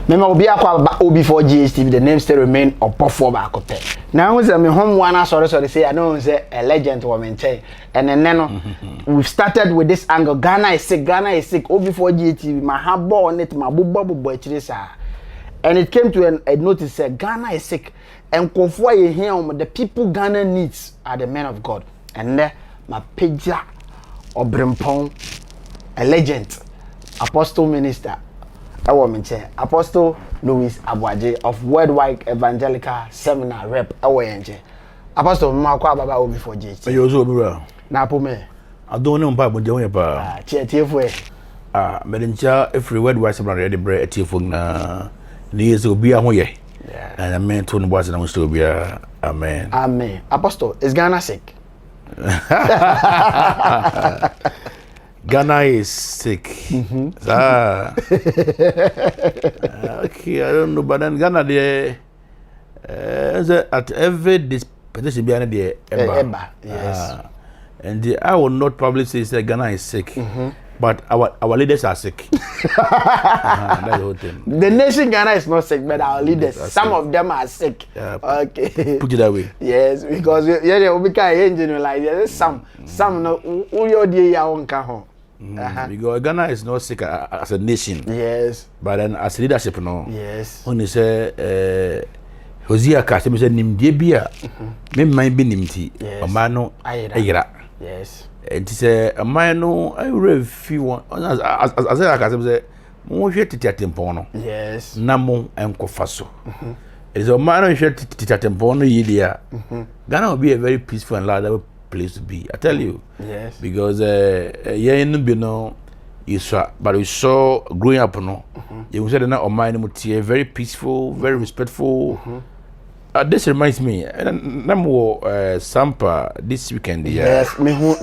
me ma obi akwa obi for GSTV the name still remain opofo ba akote na hu say me home one sorry say I know say a legend wo maintain and then no we've started with this angle. Ghana is sick obi for GSTV ma ha ball on it ma bobo akire sa and it came to a notice say Ghana is sick and konfo ye here the people Ghana needs are the men of God and there ma peja obrempon a legend apostle minister Apostle Louis Abwaje of Worldwide Evangelical Seminar Rep Awayenje. Apostle Mako Baba Obi for JT. You also be na po me. I don't know about the pa. Tiefo Medincha every Worldwide Seminar ready bread tiefo na ni so bi ahoye. Yeah. And I mean to no boys na still be amen. Amen. Apostle, is Ghana sick? Ghana is sick. Okay, I don't know, but then Ghana there at every dispensation behind the Eba. Yes. And I will not probably say Ghana is sick, but our leaders are sick. That's the whole thing. The nation Ghana is not sick, but our leaders, some of them are sick. Yeah, okay. Put it that way. Yes, because we can't generalize. There's some no who your dear ya won't come. Because Ghana is not sick as a nation. Yes. But then as leadership, no. Yes. When you say Hosea Kassim say Nimdebia, me mind be Nimti, a mano ayira. Yes. And say a mano I rev few one as I can say mo hwe titiatempono. Yes. Namo enkofaso. It is a mano hwe titiatempono yidia. Ghana will be a very peaceful and loud place to be. I tell you. Yes. Because you saw, but we saw growing up, no. You said that Omani very peaceful, very respectful. This reminds me, Namo Sampa this weekend. Yes, me who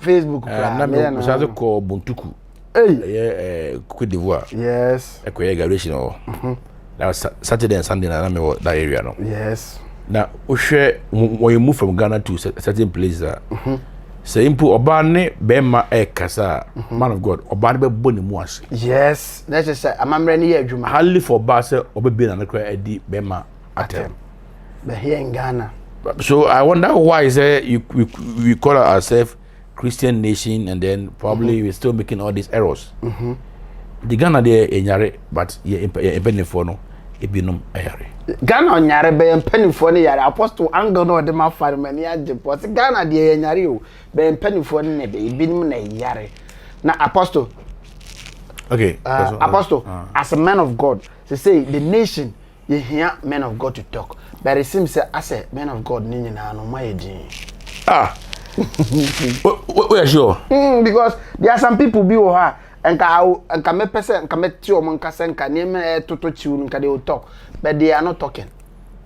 Facebook. Namo call Buntuku. Hey. Côte d'Ivoire. Yes. A graduation. That was Saturday and Sunday. I know that area, no. Yes. Now, when you move from Ghana to a certain place, say impu obane bema kasa man of God obane be boni mu ase. Yes, let's just say amamre ne adwuma. Hardly for base obebe na kra edi bema atem. But here in Ghana. So I wonder why say we call ourselves Christian nation and then probably we're still making all these errors. The Ghana there enyare but ye empenifo no ebinom ayare. Ghana nyare be empenifo ne yare apostle angle no de ma fare mani age but Ghana de nyare o be empenifo ne be ebinom na yare. Na apostle. Okay. Apostle as a man of God to say the nation you hear men of God to talk but it seems as a man of God ni nyina no ma yedin. We are sure. Because there are some people be over and me person and me ti omo nka se nka niam toto chiu nka they will talk but they are not talking.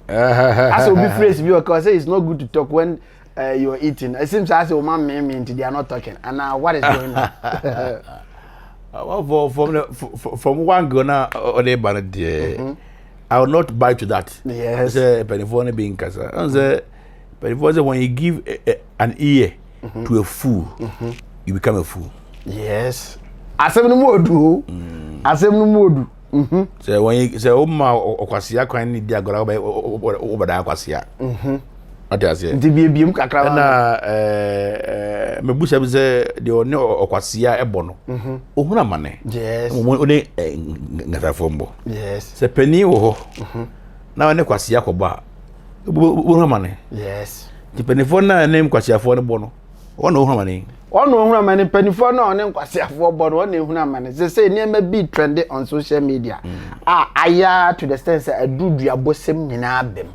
As will be phrase because say it's not good to talk when you are eating. It seems as a man me they are not talking. And now what is going on? Well, from one Ghana or the banner, I will not buy to that. Yes. Penifone being casa. Penifone when you give an ear to a fool, you become a fool. Yes. Asem no modu. Asem no modu. So when you say Oma okwasia kwan ni dia gora obada akwasia. What you say? Ndi biebiem kakra na mebusa bi say de one okwasia ebo no. Ohuna mane. Yes. One ngata fombo. Yes. Se pani wo ho. Na one kwasia koba. Ohuna mane. Yes. Ti penifo na name kwasia fo no bo no. Ono ohuna mane. Ono ohuna mane penifo na one kwasia fo bo no ono ohuna mane. Say near be trending on social media. Aya to the extent say adudua bosem nyina abem.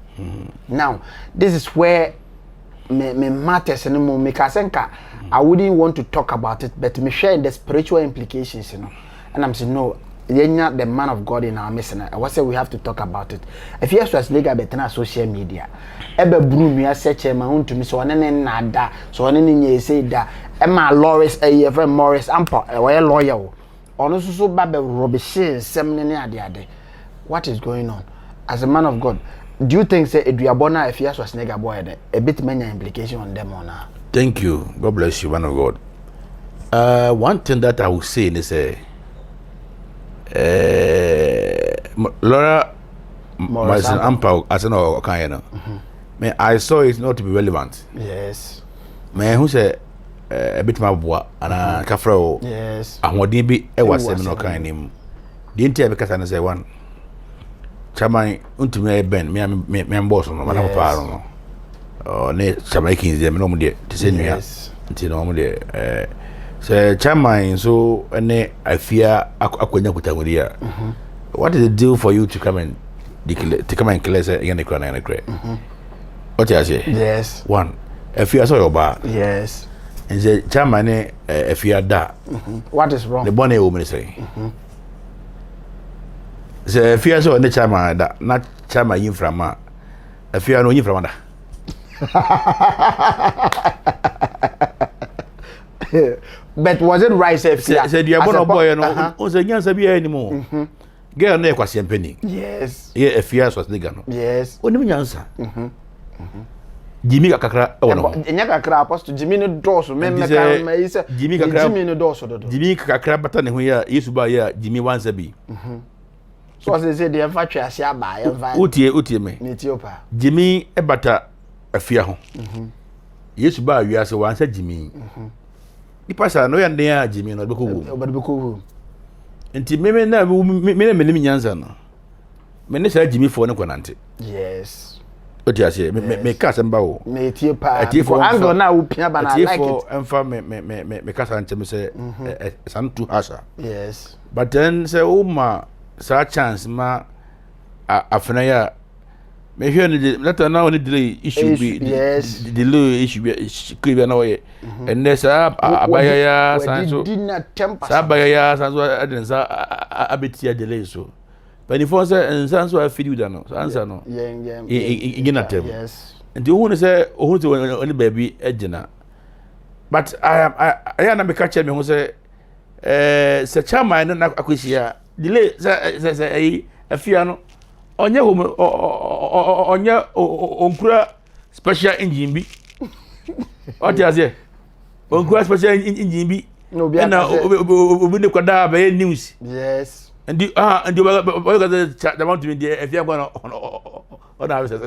Now, this is where me matters anymore. I wouldn't want to talk about it, but me share the spiritual implications, you know. And I'm saying, no, you're not the man of God in our mission. I was say we have to talk about it. If you have to legal better social media, ebe broom ya search ma Wontumi so one na da, so one nye say da. Emma Lawrence friend Morris ampa we lawyer. Ono so ba be rubbish sem ne ade. What is going on? As a man of God, do you think say Eduabona if you was nigga boy a bit many implication on them or not? Thank you. God bless you, man of God. One thing that I will say is Laura Morrison Ampao as an kind of. I saw it not to be relevant. Yes. Man who said a bit more bois and a cafro. Yes. And what did be a was no kind him. Didn't tell because I say one. Chamai Wontumi Ben, me and boss on my paro. Or ne Jamaican them no more to say yes. Until normally so Chamai so and I fear Aquina Kutamuria. What is the deal for you to come and class again the crown and a crate? What I say? Yes. One. If you saw your bar. Yes. And the Chamane if you are that. What is wrong? The bonnet woman say. The fear so the Chama that not Chama in from a fear no in from that. But was it right? Said you are born a boy and also against a beer anymore. Girl, never was penny. Yes. Yeah, if fear was the gun. Yes. What do you answer? Jimmy Kakra, Nyakakra, apostle Jimmy no dorsal, Jimmy no dorsal. Jimmy Kakra button here used to buy Jimmy once a bee. So as they say, the infantry I shall buy Utie me. Ethiopia. Jimmy a butter a fear. Used to buy you as once a Jimmy. The passer no and there Jimmy no Buku. And Timmy now many Yansan. Many said Jimmy for no conante. Yes. What you say? Me cast and bow. Me Ethiopia. For angle now, Piaba, I like it. And for me cast and me say, some to Asha. Yes. But then say, oh, ma, such chance, ma, Afia. Me hear let her now the delay issue be delay issue be no way. And there's a Abaya, Sabaya, Sansa, Abitia delay so. But if I say and Sansa, I feel you don't know. Answer no. Yes. And you want to say, oh, to only baby, Edgena. But I am a catcher me who say, such a man and acquisia. Delay, say, a fiano. On your home on your onkra special engine be. What you say? Onkra special engine be. No, be now, we look at that by news. Yes. And you the want to be there if you are going on have sex.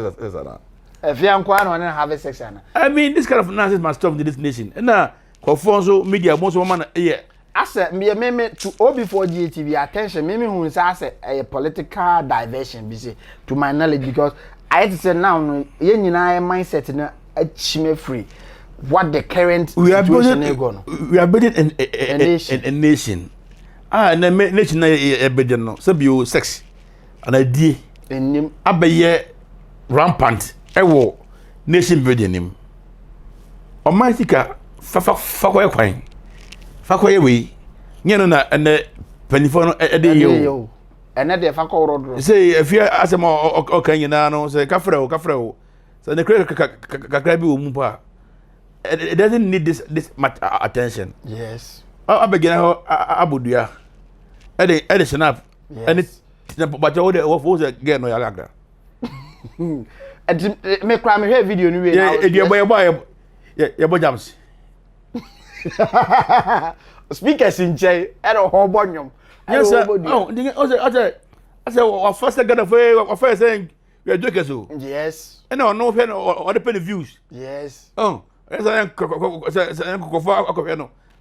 If you are going on have sex. I mean, this kind of nonsense must stop in this nation. And now, Confonso media, most woman, yeah. I said, me to all before GTV attention, maybe who is a political diversion, busy to my knowledge, because I say now, you mindset in a chime free. What the current situation is going. We are building a nation. And then nation a bedden no. So be sex. And idea. And abaye rampant. Ewo nation building him. Omatika fakwa kwan. Fakwa we. Nyeno na and penifo no ede yo. And na de fakwa rodro. Say if you asem o kan yina no say kafreo. So the kakra bi wo mu pa. It doesn't need this much attention. Yes. I begin Abudia. Eddie snap. And it but all the was again no yaga. And me cry me video ni we now. Yeah, boy jams. Speakers in Jay, and a whole bonyum. Yes, sir. Oh, I said, first I got a first saying we are doing so. Yes. And no pen or the penny views. Yes. Oh, as I am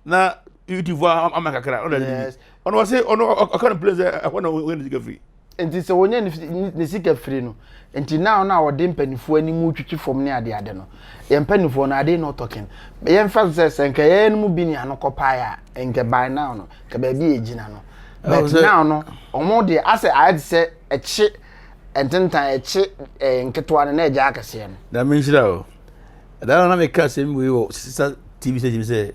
now you I'm a crack. Yes. On was say, oh no, I can't play I want to win the free. And it's a one the sick free no. Until now, dim penny for any more from near the adeno. Yen penny for na dey not talking. Yen first says, and Kayan Mubini and Copaya and by now no, Kababy Ginano. But now no, or more dear, as I had said a chip and 10 times a chip and Ketuan and Jackassian. That means though. I don't make cousin we will sister TV say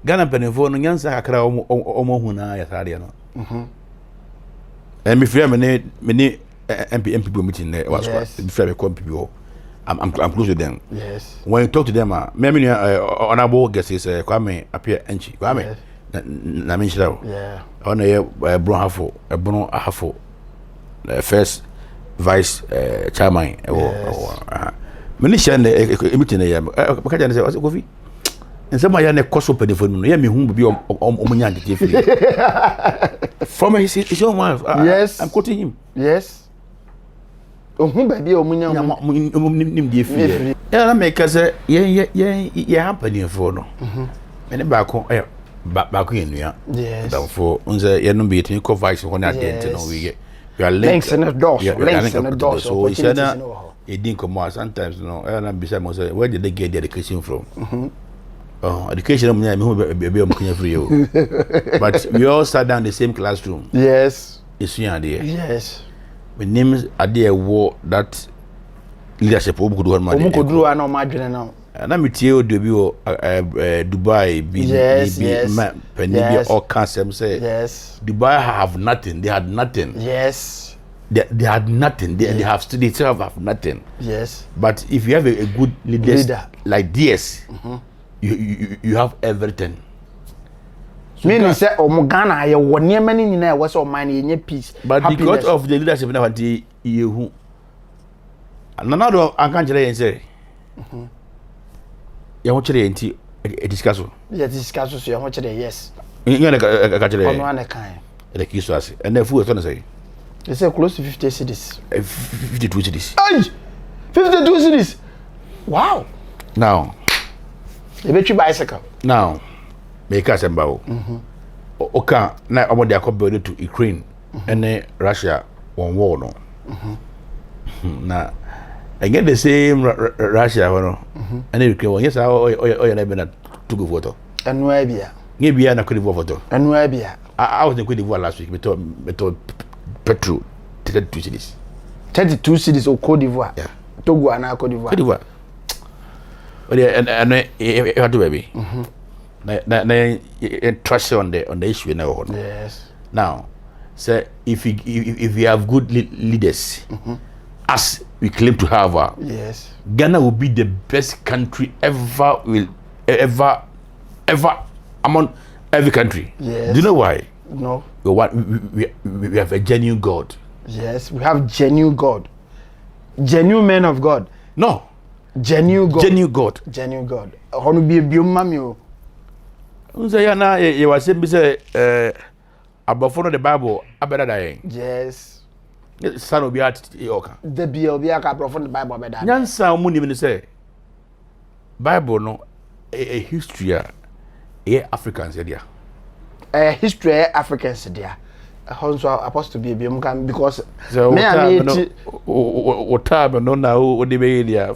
Ghana penny for no yansa akra omo huna ya sadiano. And me free many MP meeting there was before I come people. I'm close to them. Yes. When you talk to them, maybe honorable guest is Kwame Apia Enchi. Kwame na mention. Yeah. On a brown half first vice chairman. Many share the meeting there. Because I say what's coffee? and some I cost open for no, me whom be on from his own wife. Yes, I'm quoting him. Yes. Who baby omunya nim die fie. Yeah, na make say yeah happening for no. And back home back in ya. Yes. Therefore, unze ye no be tin ko vice ho na dent no we are links in the doors. Links in the doors. So we said that it didn't come out sometimes no. I beside me say where did they get the education from? Oh, education me be free you. But we all sat down in the same classroom. Yes. It's there. Yes. My names are there war that leadership omukudu man. Omukudu ana madwene now. Na metie debi o Dubai be be all cancer say. Yes. Dubai have nothing. They had nothing. Yes. They had nothing. They have studied itself have nothing. Yes. But if you have a good leader like this, you have everything. So meaning say Ghana ye wo niema ni nyina e wo so man ye peace. But because of the leadership na wanti yehu. Nana do anka kire yen say. Ya ho kire enti e discuss. Ya discuss so ya ho kire yes. Ngene ka kire. Ono ana kan. E ki so ase. And the food so say. They say close to 50 cities. 52 cities. Ay! 52 cities. Wow. Now. They bet you bicycle. Now. Make us about. Okay, now I'm going to build to Ukraine and Russia on war no. Now, I get the same Russia no. And Ukraine yes, I never to go photo. And where be? Maybe I could go photo. And where be? I was in Cote d'Ivoire last week. Me told petrol 32 cities. 32 cities of Cote d'Ivoire. Yeah. Togo and Cote d'Ivoire. Cote d'Ivoire. But and you have to baby. Na trust on the issue now. Yes. Now, say if we have good leaders, as we claim to have, yes, Ghana will be the best country ever among every country. Yes. Do you know why? No. We have a genuine God. Yes, we have genuine God, genuine men of God. No. Genuine God. Genuine God. Genuine God. Hono be biomamio. Unse ya na ye wase bi say abofo no the Bible abeda da. Yes. Son obi at yoka. The obi aka abofo the Bible abeda. Nyansa mu ni say Bible no a history Africans there. A history Africans there. Honso apostle be biom because so me and what time no na o de be there.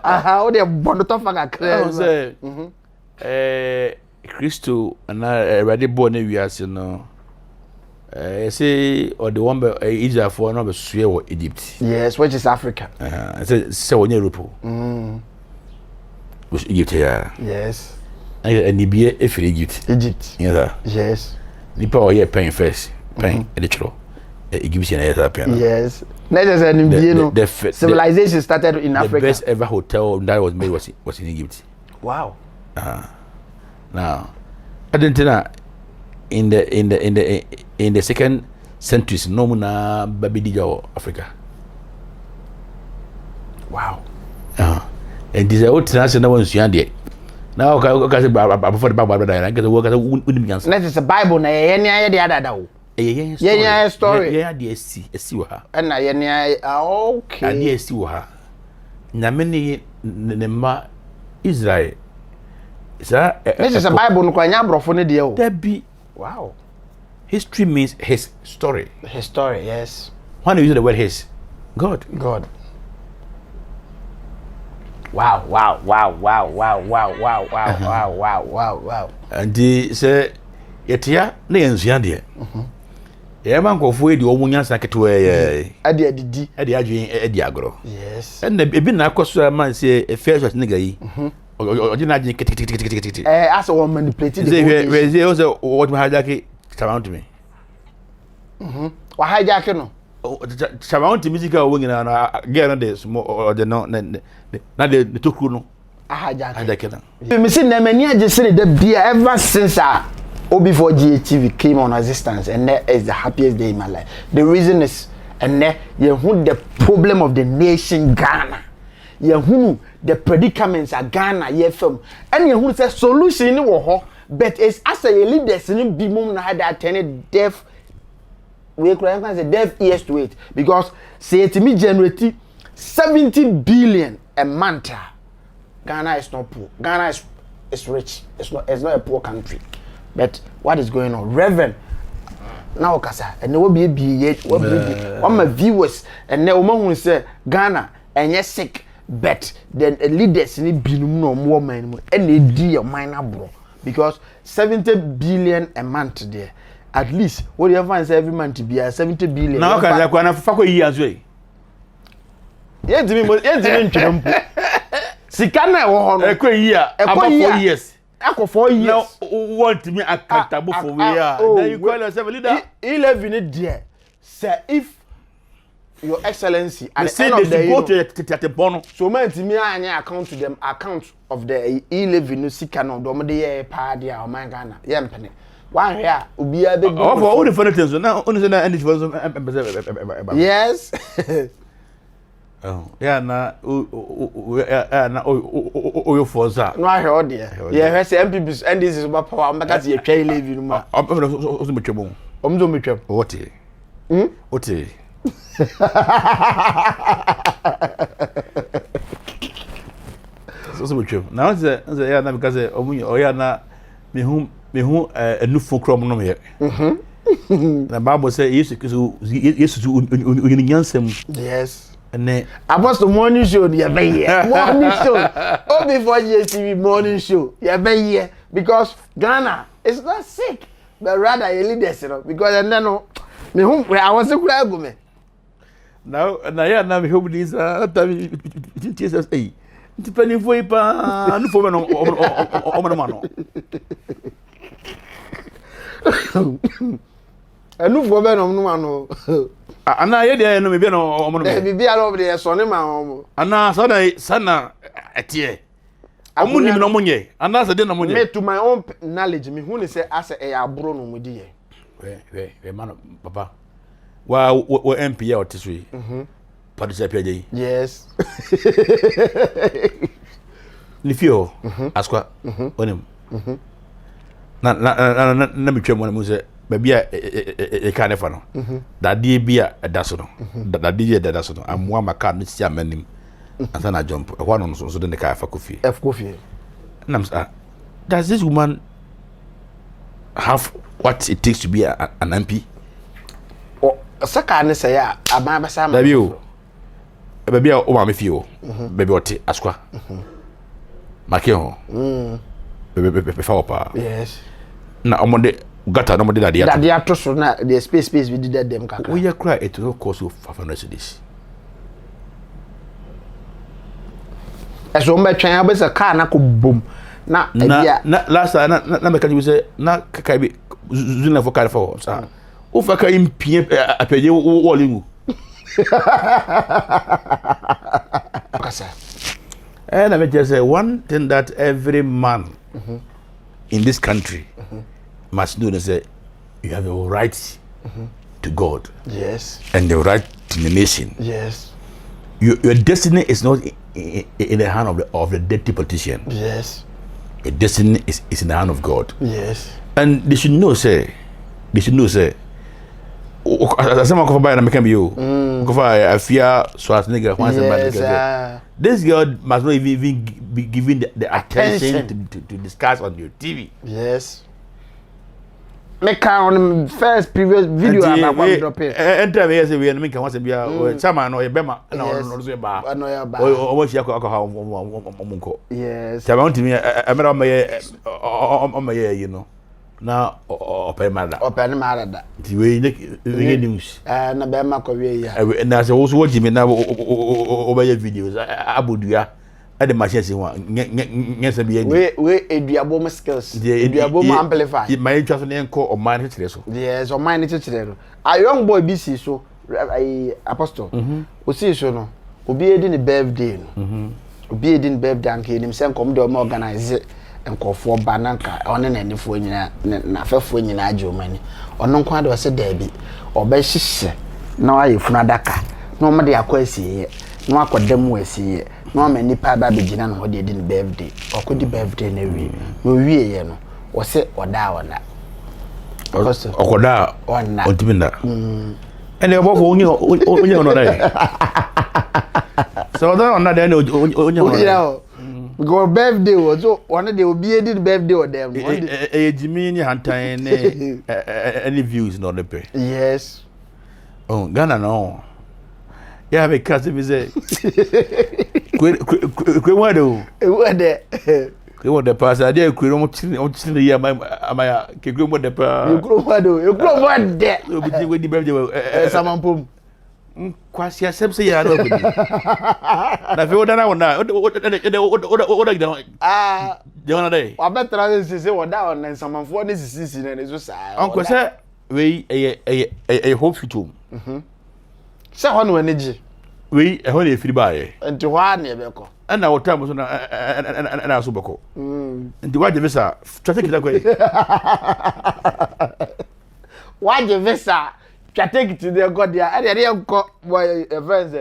Aha, o de bondo to fanga crazy. Christo na ready born we as no. Say or the one Israel for no be sue Egypt. Yes, which is Africa. Say won Europe. Was Egypt here. Yes. And he be a free Egypt. Egypt. Yes. Nipa o ye pen first. Pen e de chro. Egyptian yes. Not just an no. Civilization started in Africa. The best ever hotel that was made was in Egypt. Wow. Now, I didn't know in the second centuries no na babidija Africa. Wow. And this old national ones yande. Now okay say before the Bible that I get work as a that is a Bible na ye nya the other daw. Yeah, story. Yeah, the esi wo ha. And na ye nya okay. And the esi wo ha. Na me ne ma Israel. Sir, this is a Bible no kwanya brofo ne de o. That be wow. History means his story. His story, yes. When you use the word his, God. Wow. And they say, Yetia, Nayansian dear. Man go for the woman sacket to a Adi Ediagro. Yes. And the baby Nacosa man say a fair nigga. Or didn't as a woman manipulated. They also what my hijack around me. Or hijack no. Surround the musical wing and get on this more or the no, not the Tukuno. I hijack. You see, Nemania just said the beer ever since before GHTV came on existence, and that is the happiest day in my life. The reason is, and you the problem of the nation Ghana. yehunu the predicaments are Ghana ye film and yehunu say solution ni wo ho but it's as a leaders ni bi mum na had attend deaf we can say deaf ears to it because say it me generate 70 billion a month. Ghana is not poor. Ghana is rich. It's not a poor country. But what is going on? Reverend now kasa and there will be one my viewers and now woman who say Ghana and yes sick but then leaders need be no more man and they do minor bro because 70 billion a month there at least what you find every month to be 70 billion now can I go for years way yes me Sikana wo no ekwa year about 4 years akọ 4 years now want me accountable for we are then you call yourself a leader 11 there say if your excellency at the end of the go to the bono so man me anya account to them account of the 11 sikana do mo de ye pa dia o man Ghana ye mpene one here obi a be go for all the funny things now only say na end for yes oh yeah na o forza no I heard there yeah say MPs and this is about power make us ye twa levy no ma o so metwem o mzo metwem ote ote so metwem now say yeah na because o ya na me hu enufo krom no me na Bible say yesu nyansem yes and Apostle morning show you be here morning show oh before GSTV morning show you be here because Ghana is not sick but rather a leaders you know because and then no me home I was to cry go me now yeah now me hope this Jesus hey depending for ipa no for no no enu for be no no ana ye de no me bi no omo no bi bia no be so ne ma omo ana sana etie omo nim no monye ana se de no monye me to my own knowledge me hu ne say ase e aburo no mudi ye we man papa wa MP ya otisui participate dey yes ni fio askwa onim na metwem wona say babia e ka ne fa no dade bia edaso no dade bia edaso no amwa maka no sia manim asana jump e kwa no so de ka fa kofi nam sa does this woman have what it takes to be an MP o saka ne say ya ababa sama babia o ma me fio babia ote askwa make ho be fa opa yes na omonde gata no mo de dade ato so na the space we did them kaka we cry it will cost you 500 cedis eso mbe twan abesa car na ko bom na ebia na last na me kan you say na kaka bi zuna for car for sa o fa ka impie apeje wo lingu kasa and I me just say one thing that every man in this country must know is that you have the right to God. Yes. And the right to the nation. Yes. Your destiny is not in the hand of the dirty politician. Yes. Your destiny is in the hand of God. Yes. And they should know, say, as someone come by and make you go for Afia, Schwarzenegger, yes, this girl must not even be given the attention to discuss on your TV. Yes. Make on first previous video and I want drop here. Enter me say we and make once be chama no bema na no so ba. O wa shi akọ omunko. Yes. Chama on me emera o me you know. Na open mada. Open mada. Ti we news. Na be ma ko we ya. Na say wo so wo jimi na o be videos abodua. At the machine say one yes be we eduabo skills eduabo amplify my just na enko o man kire so yes o man kire no a young boy bi si so apostle o si so no obi edi ni birthday no obi edi ni birthday anka nim se nkom de o organize enkofo bananka one na nifo nyina na fefo nyina age o mani ono nko ade o se da bi o be hihye na ayefuna daka na o mede akwa asiye na akodam asiye no ma nipa ba be gina no de di birthday okodi birthday na wi no wie ye no wo se oda wala okoda onna ontibinda ene obofo onye ono dai so that on that onye ono go birthday was so one day obi did birthday or them Jimmy ni hantan ne any views no the pay yes oh Ghana no yeah because if say kwe wado kwe wado pass ade kwe no chiri ya amaya kwe wado pa kwe wado obi ti we di birthday samampom kwasi asem se ya no na fe oda na wona oda jona dai wa betra se oda on samanfo ne sisi na so sa onko se we hope future se ho no energy we ho na efiri baaye enti ho na ebeko ana wota mo so na so beko enti waje visa twate kita kwai waje visa take it to the god there and they go boy friends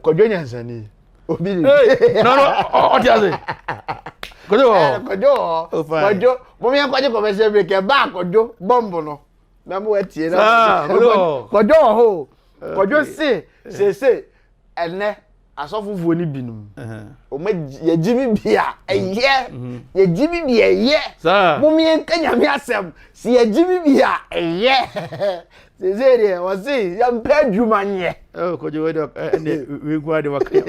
kojo nyansani obi no o ti ase kojo mo mi kwaje commercial break e ba kojo bomb no na mo atie na kojo ho kojo se ene asofufuo ni binum o ma ye jimi bia eye ye jimi bia eye mo mi nkanya mi asem si ye jimi bia eye Zezere wasi ya mpeduma nye kojo wedo we go ade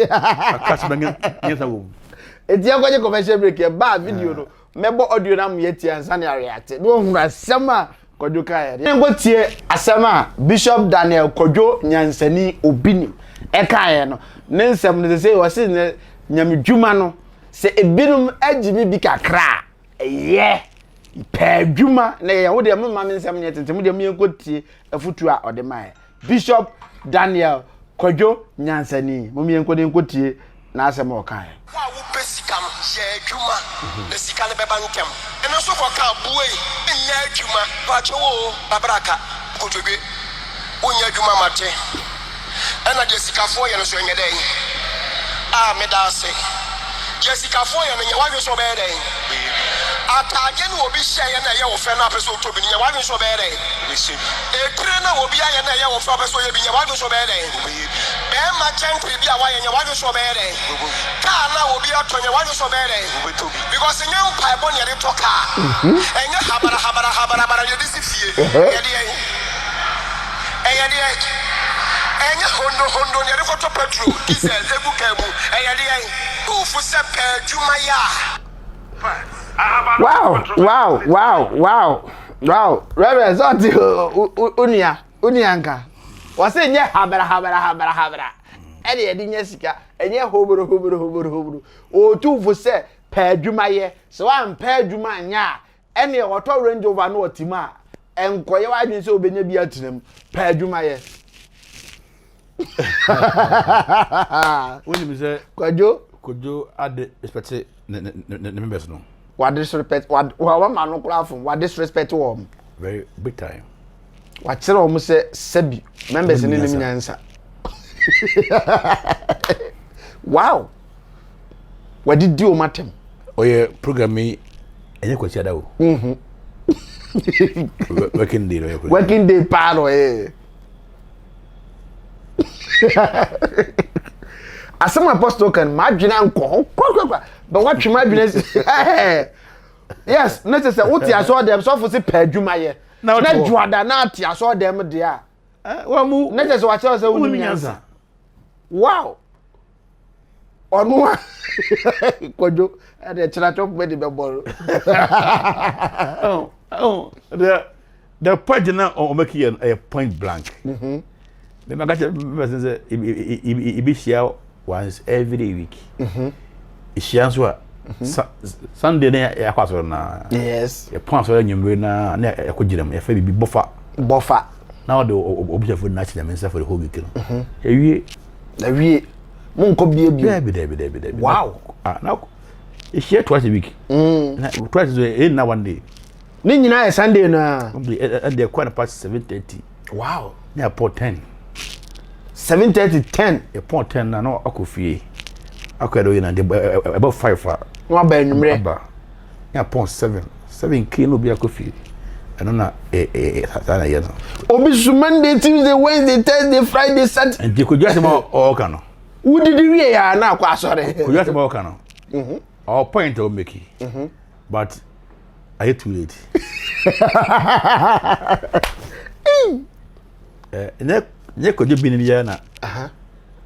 akasa bangen nyesa wo eti akwaje commercial break e ba video no mebo audio na myeti ansa na react no hunu asem a kojo kai e ngo tie asem a Bishop Daniel Kojo Nyansani Obini e kai no ne nsem ne se wasi ne nyamedwuma no se ebinum agimi bi kakra eye Peduma na ya wo de mama nsem nye tete mo de me enkotie afutu a ode mai Bishop Daniel Kojo Nyansani mo me enkotie na asem o kan wa wo pesikam ye adwuma na sika ne beba nkem eno so ko ka buwe nya adwuma ba chewo babraka kotwe onya adwuma mate ena de sikafo ye no so nya den me da se je sikafo ye no nya wa so be den ATIGYA no obi share na ye wo fe na person to bi nya wa so be den e kire na obi aye na ye wo fe person ye bi nya wa so be den be ma chantri bi a wa ye nya wa so be den ka na obi ato nya wa so be den because nya mpa e bo nya de to ka enya habara ye disi fie ye de enya hondo nya de ko to petrol diesel ebu kebu ye de ufu se pe juma ya Wow. Reverend Zoti unianka. Wase nye habara. Ede yedi nye sika, enye hoboro. O tu fu se pa adwuma ye. Se wa mpa adwuma nya, ene oto Range Rover no otima. Enkoye wa adwin se obenya bi atinam. Pa adwuma ye. Woni mi se Kojo ade expect ne members no. What disrespect? What man no kula fun? What disrespect wo? Very big time. What tell o mo say sebi members ni nim nyansa. Wow. What did you matem? Oye program me enye kwachi ada o. Working day no. Working day paro Asem apostle kan madwena nko but what you madwena yes no say what you saw them so for say padwuma ye na dwada na atia so dem de a wa mu no say what you say woni nyansa wow onu Kojo e chira chop be de beboro the point na o make you a point blank me magacha me say e be share once every week. Ishianso Sunday na ya kwaso na. Yes. Ya ponso nyumre na na ya kogirem ya fa bibi bofa. Na o de objefo na chi na mensa for the whole week no. Ya wie. Mun ko bie. Wow. Na share twice a week. Na twice na one day. Ni nyina ya Sunday na. And they quite past 7:30. Wow. Na port 10. 7:30 10 e pon 10 na no akofie akwado yin and about 5 Wa ba enumre. Ya pon 7k no bia kofi. Eno na sana ye no. Obi su Monday, Tuesday, Wednesday, Thursday, Friday, Saturday. And you could just all can. Who did you hear na kwa sorry? Could just all can. Our point will make it. But are you too late? Ne could you be in Vienna?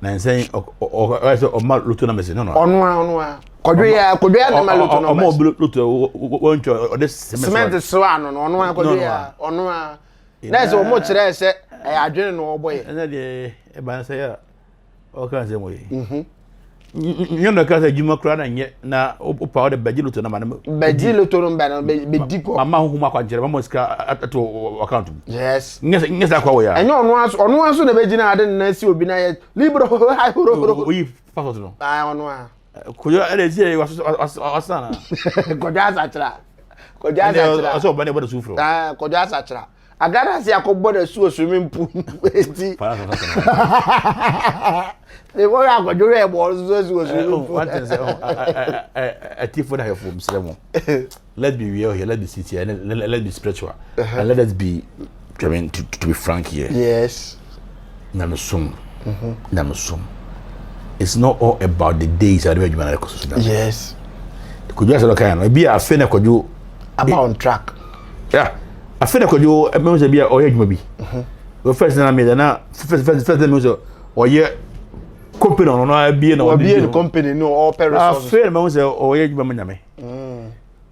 Na saying or mal lutuna message no. Onwa. Kodwe na mal lutuna. Mo lutu won cho this cement so ano no onwa kodwe onwa. Na so mo kire se adwene no oboye. Na de e ban say ya o kan say mo yi. Nyanda ka say juma kra na nye na opa o de baji lutu na manam. Baji lutu no ba be diko. Mama hu ma kwa jere mama sika ato account. Yes. Ngesa kwa wo ya. Enyo onwa so na beji na ade na si obi na ye libro ha horo. Oyi passport no. Ah onwa. Kujo ele sie wasana. Kojo asachira. Kojo asachira. Aso bane bodo sufro. Ah kojo asachira. Agara si akobo da su swimming pool eti. Le wo ya kojo re bo su swimming pool. One thing say a tifo na from Slemo. Let's be real here, let's be sincere, and let's be spiritual. And let us be to be frank here. Yes. Namusum. It's not all about the days I do. Yes. Could you ask the kind? Be a fan of you about on track. Yeah. I feel like you a be or maybe. The first thing I made now, first thing or yeah, company on I be the company, no, all Paris. I feel most or age woman.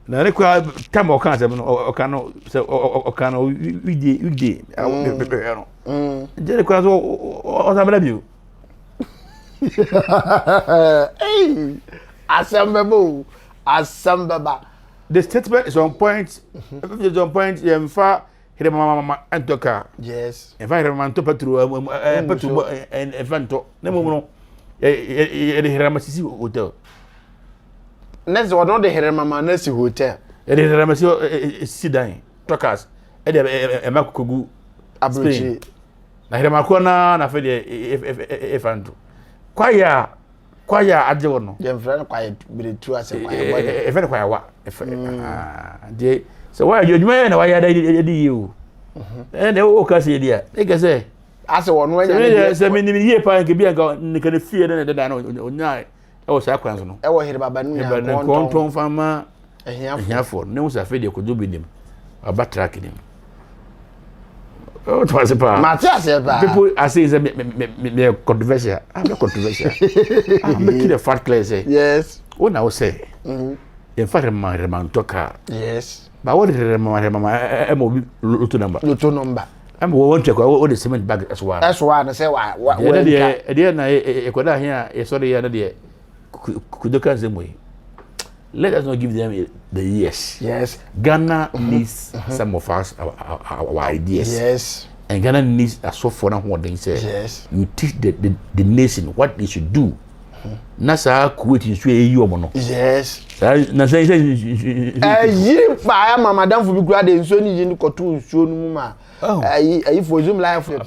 Now, require time or can't or cannot say or can we did. Then requires all I love you. Hey, assemble. The statement is on point. It's on point. In fact, here mama and toka. Yes. In fact, man to patru and evanto. No, here Masisi hotel. Next one, not the here mama Nessie hotel. It is Ramasio Sidine. Tokas. A Makugu Abridge. Na here Makona, na Fede evanto. Kwaya ajono your friend quiet be two as a friend kwaya wa de so why you man why you and o ka say dia e ga say as one when say me ni ye pa nke bia ga ni ka fie na de na onya e wo sa kwan so no e wo here baba nu ya konton fama ehia for ne wo sa fe de ko do binim aba track nim. Oh, twas pa. Matias pa. People are saying me controversial. I'm not controversial. I'm making a fat clear say. Yes. What now say? In fact, man talker. Yes. But what I'm Luto number. I'm one check all the cement bag as well. That's why I say why. Dear na e koda here, sorry ya na de kudoka zemwe. Let us not give them the years. Yes. Ghana needs some of us our ideas. Yes. And Ghana needs a soft for what they say. Yes. You teach the nation what they should do. Nasa Kuwait is you mono. Yes. Nasa you fire madam for be grade in so ni kotu so nu ma. If for zoom life for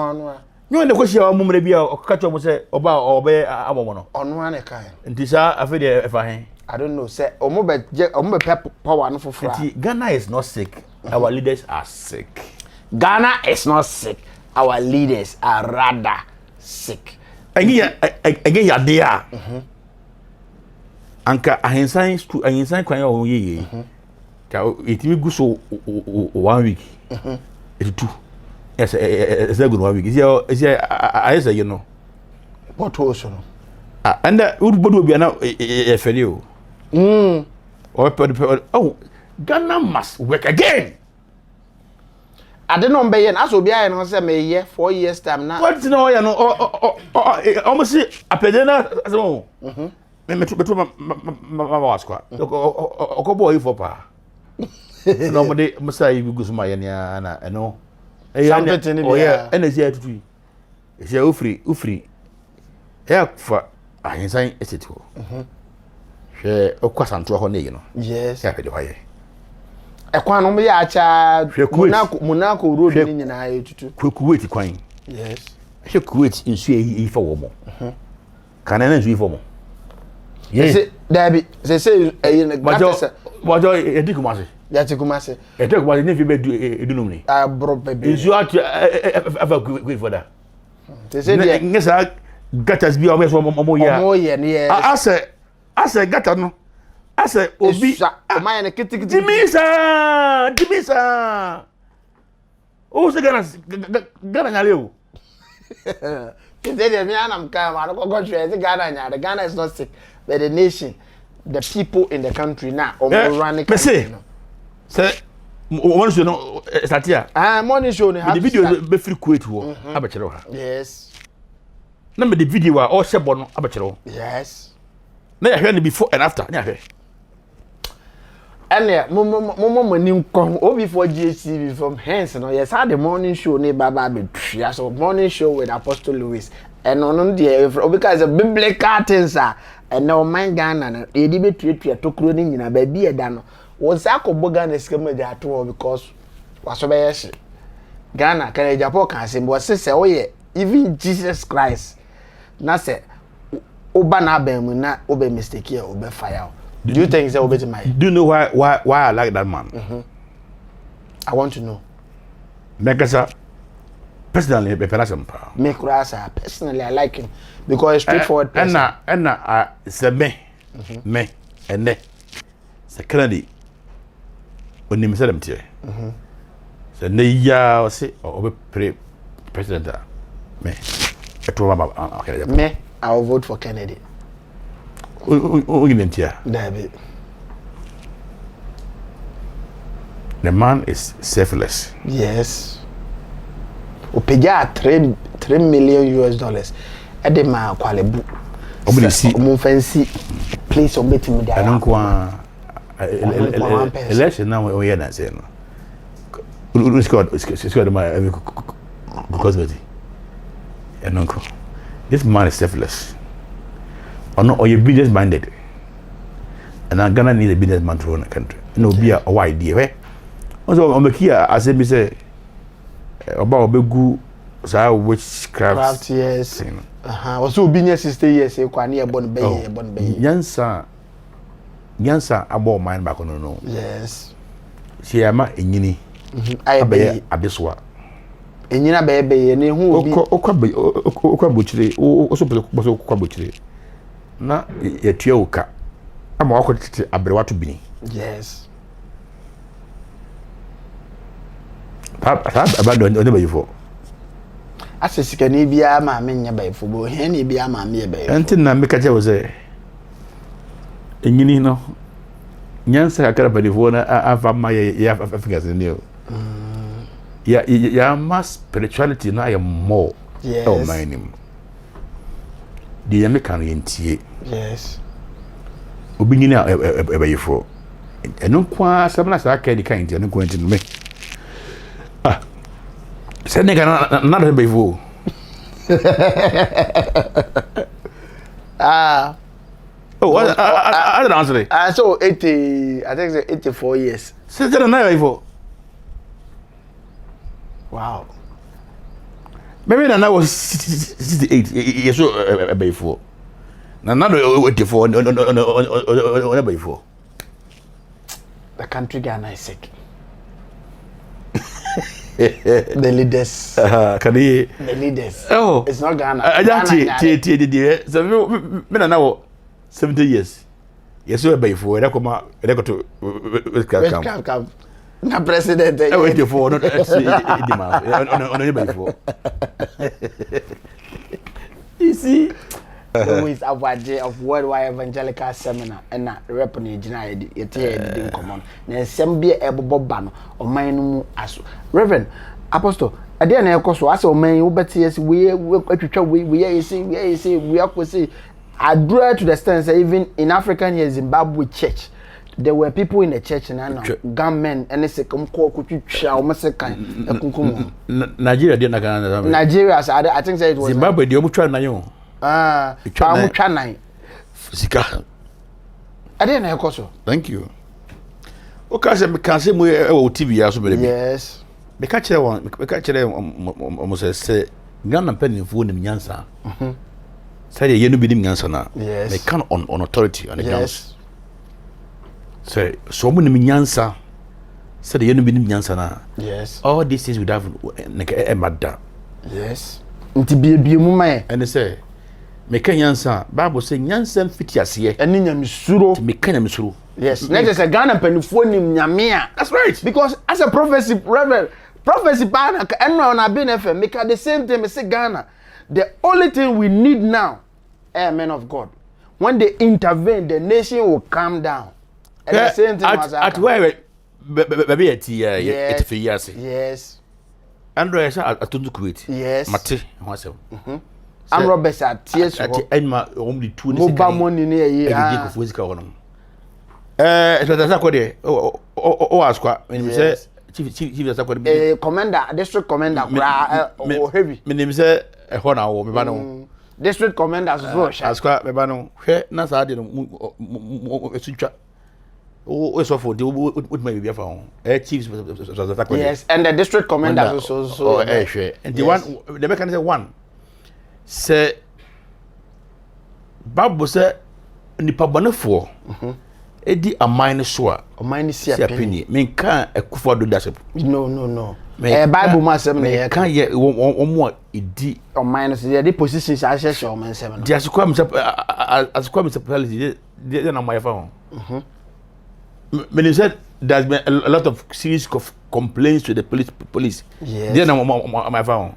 no. You and the question of Mumre Bia or catch up say about obey a woman. On one kind. And this are if I don't know, say Omo power for free. Ghana is not sick. Our leaders are sick. Ghana is not sick. Our leaders are rather sick. Again, you're there. Anka ahensan school ahensan kwan o ye. Ka itimi gu so 1 week. It's 2. Yes, it's a good 1 week. Is I say you know. What also? And would be now a failure. Oh, Ghana must work again. I don't know, Bayan. As will be I say me year 4 years time now. What's no, you know, almost a pedena as well. Me to my squad. O boy for pa. Nobody must say you go to my and no. Oh yeah, and it's here to do. It's here ufri. Here for I sign it to. She o kwasanto ho ne you know. Yes. Yeah, be why. Ekwan no me ya cha Monaco road ni nyina ya tutu. Kuwait kwan. Yes. She Kuwait nsu e fa wo mo. Can I nsu ifo mo? Yes. Dabi, say Wajo edikumase. Yati kumase. Edikumase ne fi be edunum ni. Bro baby. Nsu atu ava go for that. Say there. Ngesa gatas bi omo so omo ya. Omo ye ne yes. Ase gata no. Ase obi my na kitikiti. Dimisa. O se Ghana nyale o. Today me anam ka ma go try Ghana nyale. Ghana is not sick, but the nation, the people in the country now running. Say one show no statia. Morning show ni have the video be free quote wo abekere ha. Yes. Na me the video all shebo no abekere. Yes. Na ya hwe ni before and after na hwe. And mo mani nko o before GHTV from hence no yes had the morning show ni baba be tria so morning show with Apostle Louis and on the because the biblical things and now man Ghana na e di be tria tokuro ni nyina ba bi eda no won sa akobo Ghana skema dey ato because waso be yes Ghana can Japan can say but say oye even Jesus Christ na say oba na ba mu na obe mistake here obe fire. Do you think it's a bit my? Do you know why I like that man? I want to know. Because personally, personally, I like him because he's straightforward person. And it's a me, and it's a Kennedy. When you said them to you, so they say, or pre president, me, I will vote for Kennedy. David. The man is selfless. Yes. Opeja $3 million. Edema kwalebu. Obisi. Omunfancy place obeti me there. Anonkwa election now we na say no. Squad my because of it. Anonkwa. This man is selfless. Or you're business minded. And I'm gonna need a business man to run a country. No be a idea, eh? Also, I'm here as I say about Begu, so witchcraft, yes. Also, business is stay yes, you can hear Bon Bay, Yansa about mine back on no. Yes. She am a yini. I be Abiswa. And you know, baby, and who Okabuchri, also Okabuchri. Na yetua uka ama wako tete abrewa to bini. Yes. That about don't never before. Ase sikani bia ma me nya ba fubo he ni bia ma me ba. Entin na meka je wo say enyini no nyansa kakara badifo na afa ma ya Africa ni o. Ya mass spirituality na ya more. Yes. Oh my name. The American yentie. Yes. Obi nyina ebayifo. Eno kwa sabana sa aka di kan tie eno kwa nti me. Se ne kana na da ebayifo. Oh, I don't answer it. So 80, I think it's 84 years. Se tena na ebayifo. Wow. Maybe I was 68 years before. Now 84 before. The country Ghana is sick. The leaders. The leaders. Oh, it's not Ghana. I don't so me now 70 years. Yes, so before I come to na president. I wait for not on before. You see, always award of worldwide evangelical seminar and na rep ni gina yete didn't come on. Na sem bia ebobo ba no oman no mu aso. Reverend Apostle, ade na ekoso ase oman wo beti yes we atwitwa we say we akosi adura to the stance even in African here Zimbabwe church. There were people in the church and gunmen and they say come call kutwitwa o mesekan ekunkum. Nigeria dey na Ghana. Nigeria I think say it was Zimbabwe dey omutwa na yo. Pamutwa nine. Sika. Ade na ekoso. Thank you. O ka se mu e TV ya so be. Yes. Me ka kire o mo say Ghana penny fu nim nyansa. Say you no be nim nyansa na. Yes. They can on authority on the grounds. Yes. Say so mo nim nyansa. Say you no be nim nyansa na. Yes. All these things would have a madda. Yes. Nti bie mu mai. And they say me kan nyansa. Bible say nyansa fiti ase. Eni nyamsuro. Me kan nyamsuro. Yes. Next is a Ghana penifo nim nyame. That's right. Because as a prophecy, Reverend, prophecy partner, and on a bin FM, make the same thing. Me say Ghana. The only thing we need now, men of God, when they intervene, the nation will calm down. And the same thing at where baby at yes. for years. Yes. Andrew is at to create. Yes. Mate, what's up? I'm Robert at tears. And my only 2 mobile money near you. That's what they ask what when you say chief that's what commander, district commander, heavy. My name is a honor or me district commander as well. Ask what me bano. He na sa de no switcha. Oh, so for the would maybe found. Chiefs yes, and the district commander so and the one the mechanism one say Bible say nipa bonefo edi amine so a amine si apeni me kan ekufo do dasep no Bible ma sem na kan ye omo edi amine so the positions a hye o men sem no dia so kwam municipality they na my phone said there's been a lot of series of complaints to the police yes they na my phone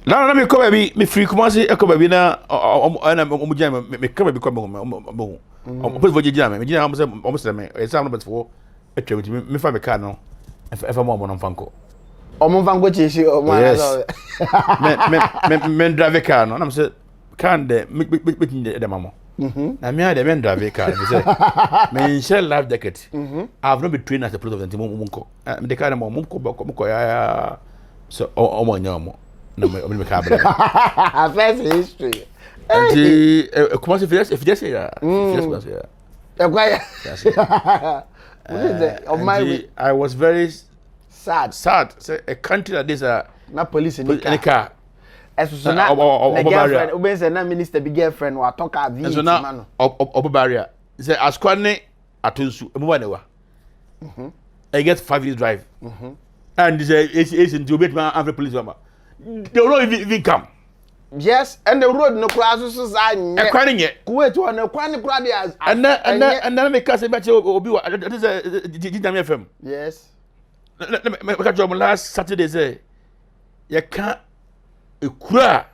na me come be me free come say e come be na na me jam me come be come mo police voje jam me jam am say me e sam no betfo etwa me fa me car no e fa mo no fanko omo fanko cheshi omo me drive car no na say can the me the mamo na me the men drive car me say me share life jacket I've not been trained as a police officer mo ko me the car mo ko ya so omo nyamo no me car first history and comment if just say I was very sad say a country like this na police in the car so na girlfriend obense na minister be girlfriend wa talk a so na obabaria say askwane atonsu emuba newa I get 5 years drive and this is into obet man every police mama they will not even come. Yes, and the road no cross so say Kuwait one no kwan kura dey and then me case be obi wa that is Jidam FM. Yes. Me catch you last Saturday say you can ekura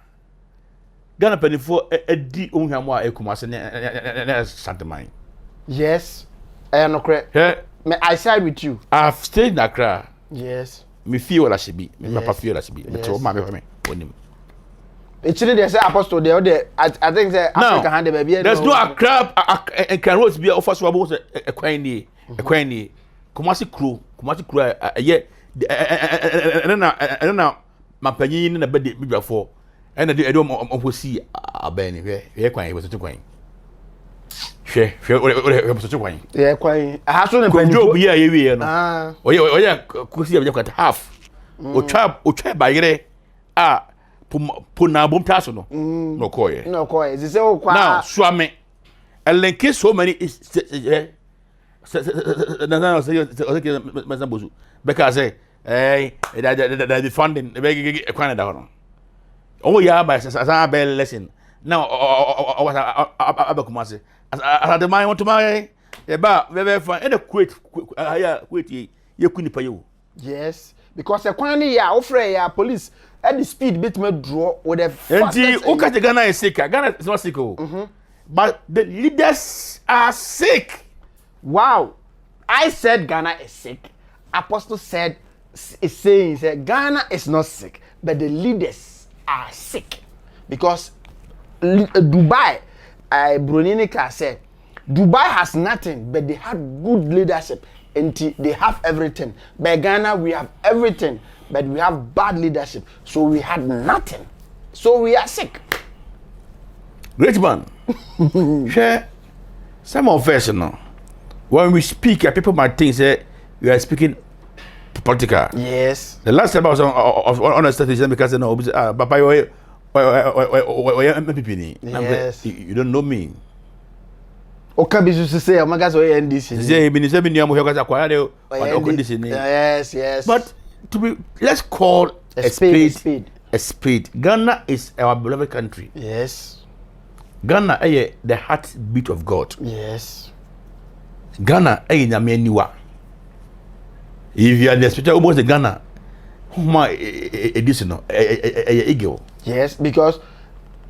Ghana penifo edi onhwamo a ekumase ne Santaman. Yes. I no correct. Me I side with you. I've stayed in Accra. Yes. Me feel la shibi. Me papa feel la shibi. Me to ma me onim. Actually, they say apostle there. I think say Africa hand the baby. There's no Accra and can roads be offer so about a quaini. Kumasi crew ye and na mapanyin na bed before and I do mo see abani here kwan he was to kwan. Hwe was to kwan. Yeah kwan. Ha so na pan job here ye no. Oye kusi be kwata half. O twa bayire puna bom taso no no koye ze say o kwa now swame elenke so many is na say bozu because that the funding be Canada no oh yeah by sa be lesson now abakumase as the man want to my e ba be fun and Kuwait ye kunipa ye yes because the kwani ya ofre ya police at the speed bit me draw with the fastest. And Ghana is sick. Ghana is not sick. But the leaders are sick. Wow. I said Ghana is sick. Apostle said Ghana is not sick, but the leaders are sick. Because Dubai, Bruninica said, Dubai has nothing, but they have good leadership. And they have everything. But Ghana, we have everything. But we have bad leadership, so we had nothing. So we are sick. Great man. Share some of us, when we speak, people might think that we are speaking political. Yes. The last time I was on a station because Papa Yes. You don't know me. Okabi to say, my guys, NDC. Say, been 7 years, Yes. But let's call a spade. A spade. Ghana is our beloved country. Yes. Ghana is the heartbeat of God. Yes. Ghana is Nyameniwa. If you are the spirit almost the Ghana, eagle. Yes, because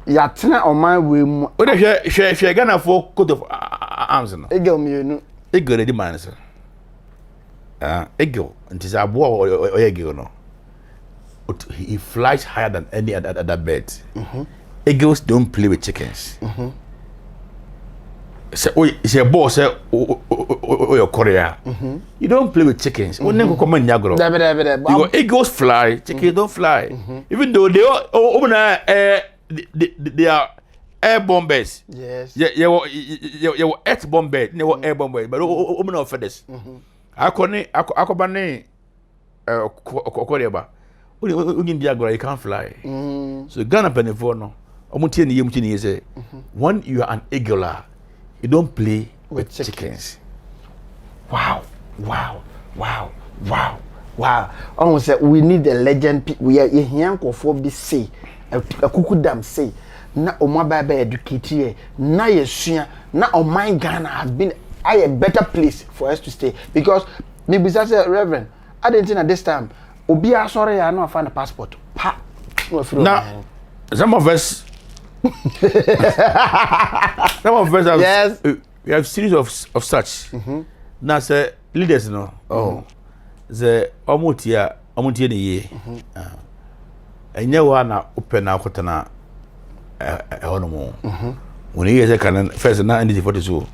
Yatina on my way. What if she Ghana for coat of arms? Eagle, me, Eagle, the man, sir. Eagle, and it is a boy or eagle, no. He flies higher than any other bird. Eagles don't play with chickens. Say, it's a boss, or Korea. You don't play with chickens. Because eagles fly, chickens don't fly. Even though they are airborne birds. Yes. You were earthborne birds, they were airborne birds, but open of feathers. I Korea. You can't fly. So Ghana Benefono, when you are an eagler, you don't play with chickens. Wow. Almost said we need a legend. We are here for be say a kukudam say na omaba be educated na yesuya na o my Ghana has been a better place for us to stay because maybe say Reverend I didn't think at this time obi sorry I no find a passport pa now some of us have, yes we have series of such now say leaders no the omutia ni ye enye wa na open na akotana hono mo when he say can first na ndi 42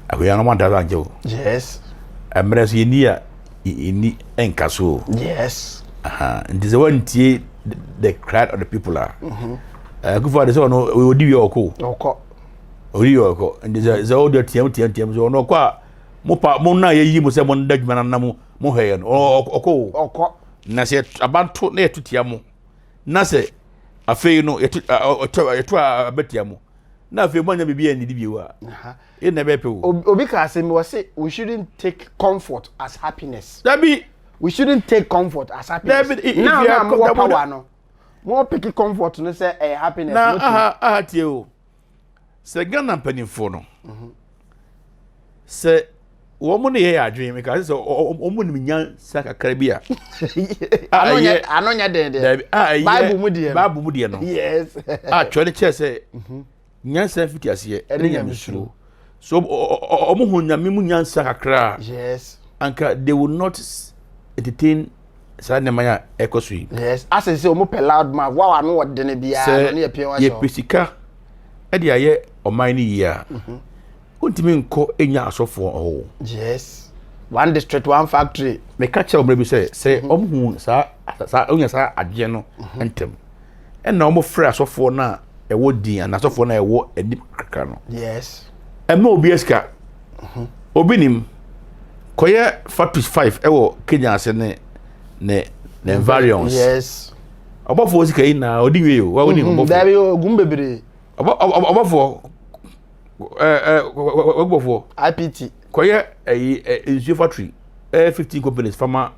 akoya no manda banjo yes amres yinia ini enkaso yes and this one tie the crowd of the people are kufa de so no we odi yoko and this all the tm so no kwa mo na yeyi mo se mo ndadwuma na mo he no oko na se abanto na etutia mo na se afei no etu abetia mo na afei mo nya bibia ni dibiwa e na be pe wo obi ka say me we say we shouldn't take comfort as happiness we shouldn't take comfort as happiness now you are more power no more pick comfort no say happiness na tie o se Ghana panifo no se woman ye adwen me ka se omo nim nya saka karabia anonya den bible mu die no yes twene che se nya sa fiti ase ene nya misuro so omo hu nya me mu nya saka kra yes anka they will not entertain sa ne manya ekosui yes as say omo pe loud man wa no wode ne bia no ne pie wa so ye pesika e dia ye oman ni ya Wontumi nko enya asofo yes one district one factory me catch o mrebi say omhu sa onya sa adwe no entem na omo frɛ asofo na ewo din na asofo na ewo edi kaka no yes ema obi eska obi nim koye factory 5 ewo Kenya ase ne variance yes obofo sika yi na odi we o wa woni obofo dabi ogun bebere obofo Webofo IPT koye nsuo factory 15 companies farmer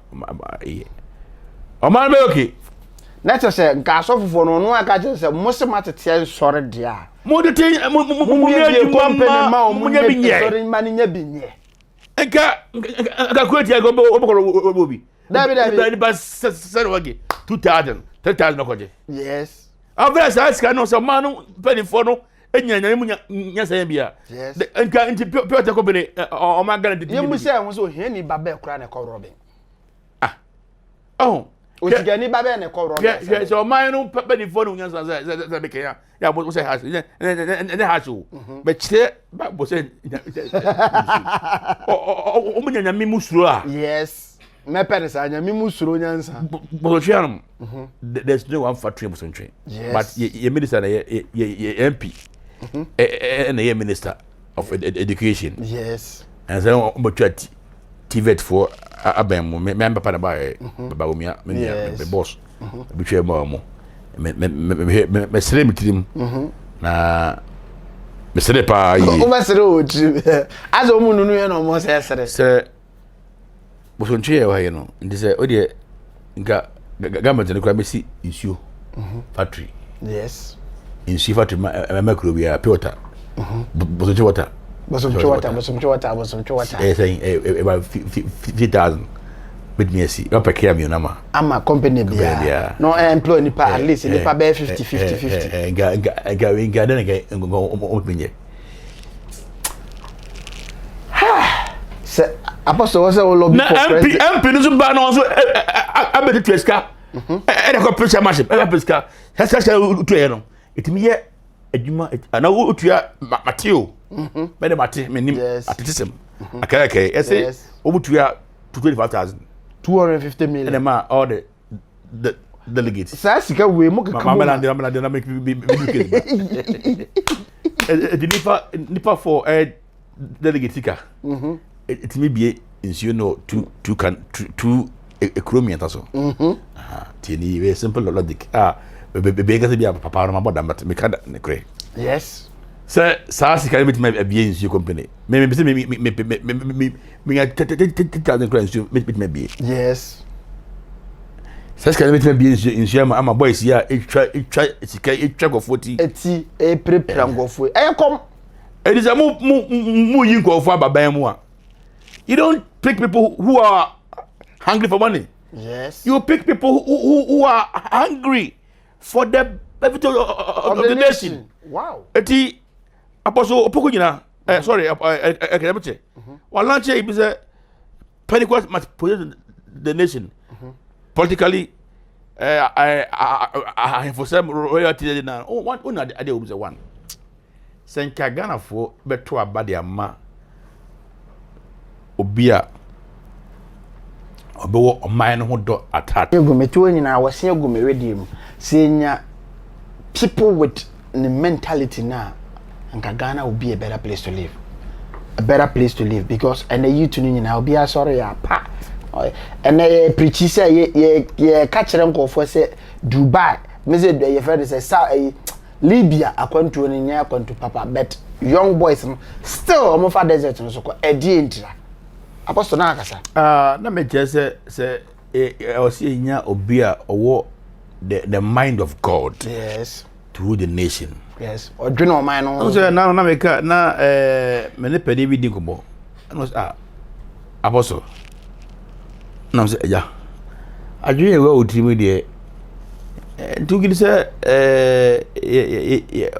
oman be okay na to say nka asofofo no aka che say mosematete sore dia mo de tin mo company ma o munya binye sore ma nya binye nka kweti ago obokoro obi dabi ba sare wage 2000 no koje yes avra sa ska no so manu penifo no enya mu nya say bia nka nti pure company o ma Ghana de yemu say won so heni babe kura na ko robin o ti gani babe na ko robin so man no penifo no nya say be ke ya bo say has ne has o be chire ba bo say o mu nya mi musuro a yes me penisa nya mi musuro nyansa bo chiam there's no one factory in Wontumi but ye minister ye MP and a minister of education yes and so but TVET for abem member para ba umia me boss bi hwe mo me sere mitrim na me sere pa yi o ma sere o trim azo mu nunu ye no mo sere bosonche ye wa ye no ndi se o de nka government ne kura mesi insuo factory yes insuo factory ma kuro bia pure water bosonche water saying about 50,000 with me see up a care me nama ama company bia no employ ni pa at least ni pa be 50 ga then go me se apostle was a lobby for president MP no so ba no so abedi tweska e dey go pressure machine e preska sasa utu e no etimi ye adwuma ana utua mateo me de mate menim atetisem akaya ese obutua 250 million and ma all the delegates sa sika we mo ka mamela na make nipa for delegate sika it may be you know two economy so tini very simple logic be ga be papa no maboda but me kada ne kre yes so sa sika me be be company me get 10,000 crowns to me be yes sa sika me be in ama boys here try sika go 40 eti e prepare ngofo e kom it is a mu yin go for baban mu a you don't pick people who are hungry for money. Yes. You pick people who are hungry for the benefit of the nation. Wow. Eti apostle opoko nyina sorry akademiche. Wa launch e be say Pentecost must possess the nation. Politically I for some royalty now. Oh one ade obi say one. Senka Ghana for beto abade ama obia obewo oman no ho do attack egumeto nyina wose egumewedi mu senya people with the mentality na nka Ghana will be a better place to live, a better place to live, because and the youth nyina will be sorry ya pa and preach say ye catch them go for say Dubai me say ye friend say Libya akwantu nya akwantu papa, but young boys still omo fa desert no so ko edi entira apostle na akasa na me say o see nya obia owo the mind of God, yes, through the nation, yes, or do no mind no so na make na me ne pede bi din ko bo no apostle na say ja adwe we o timi de tukidi say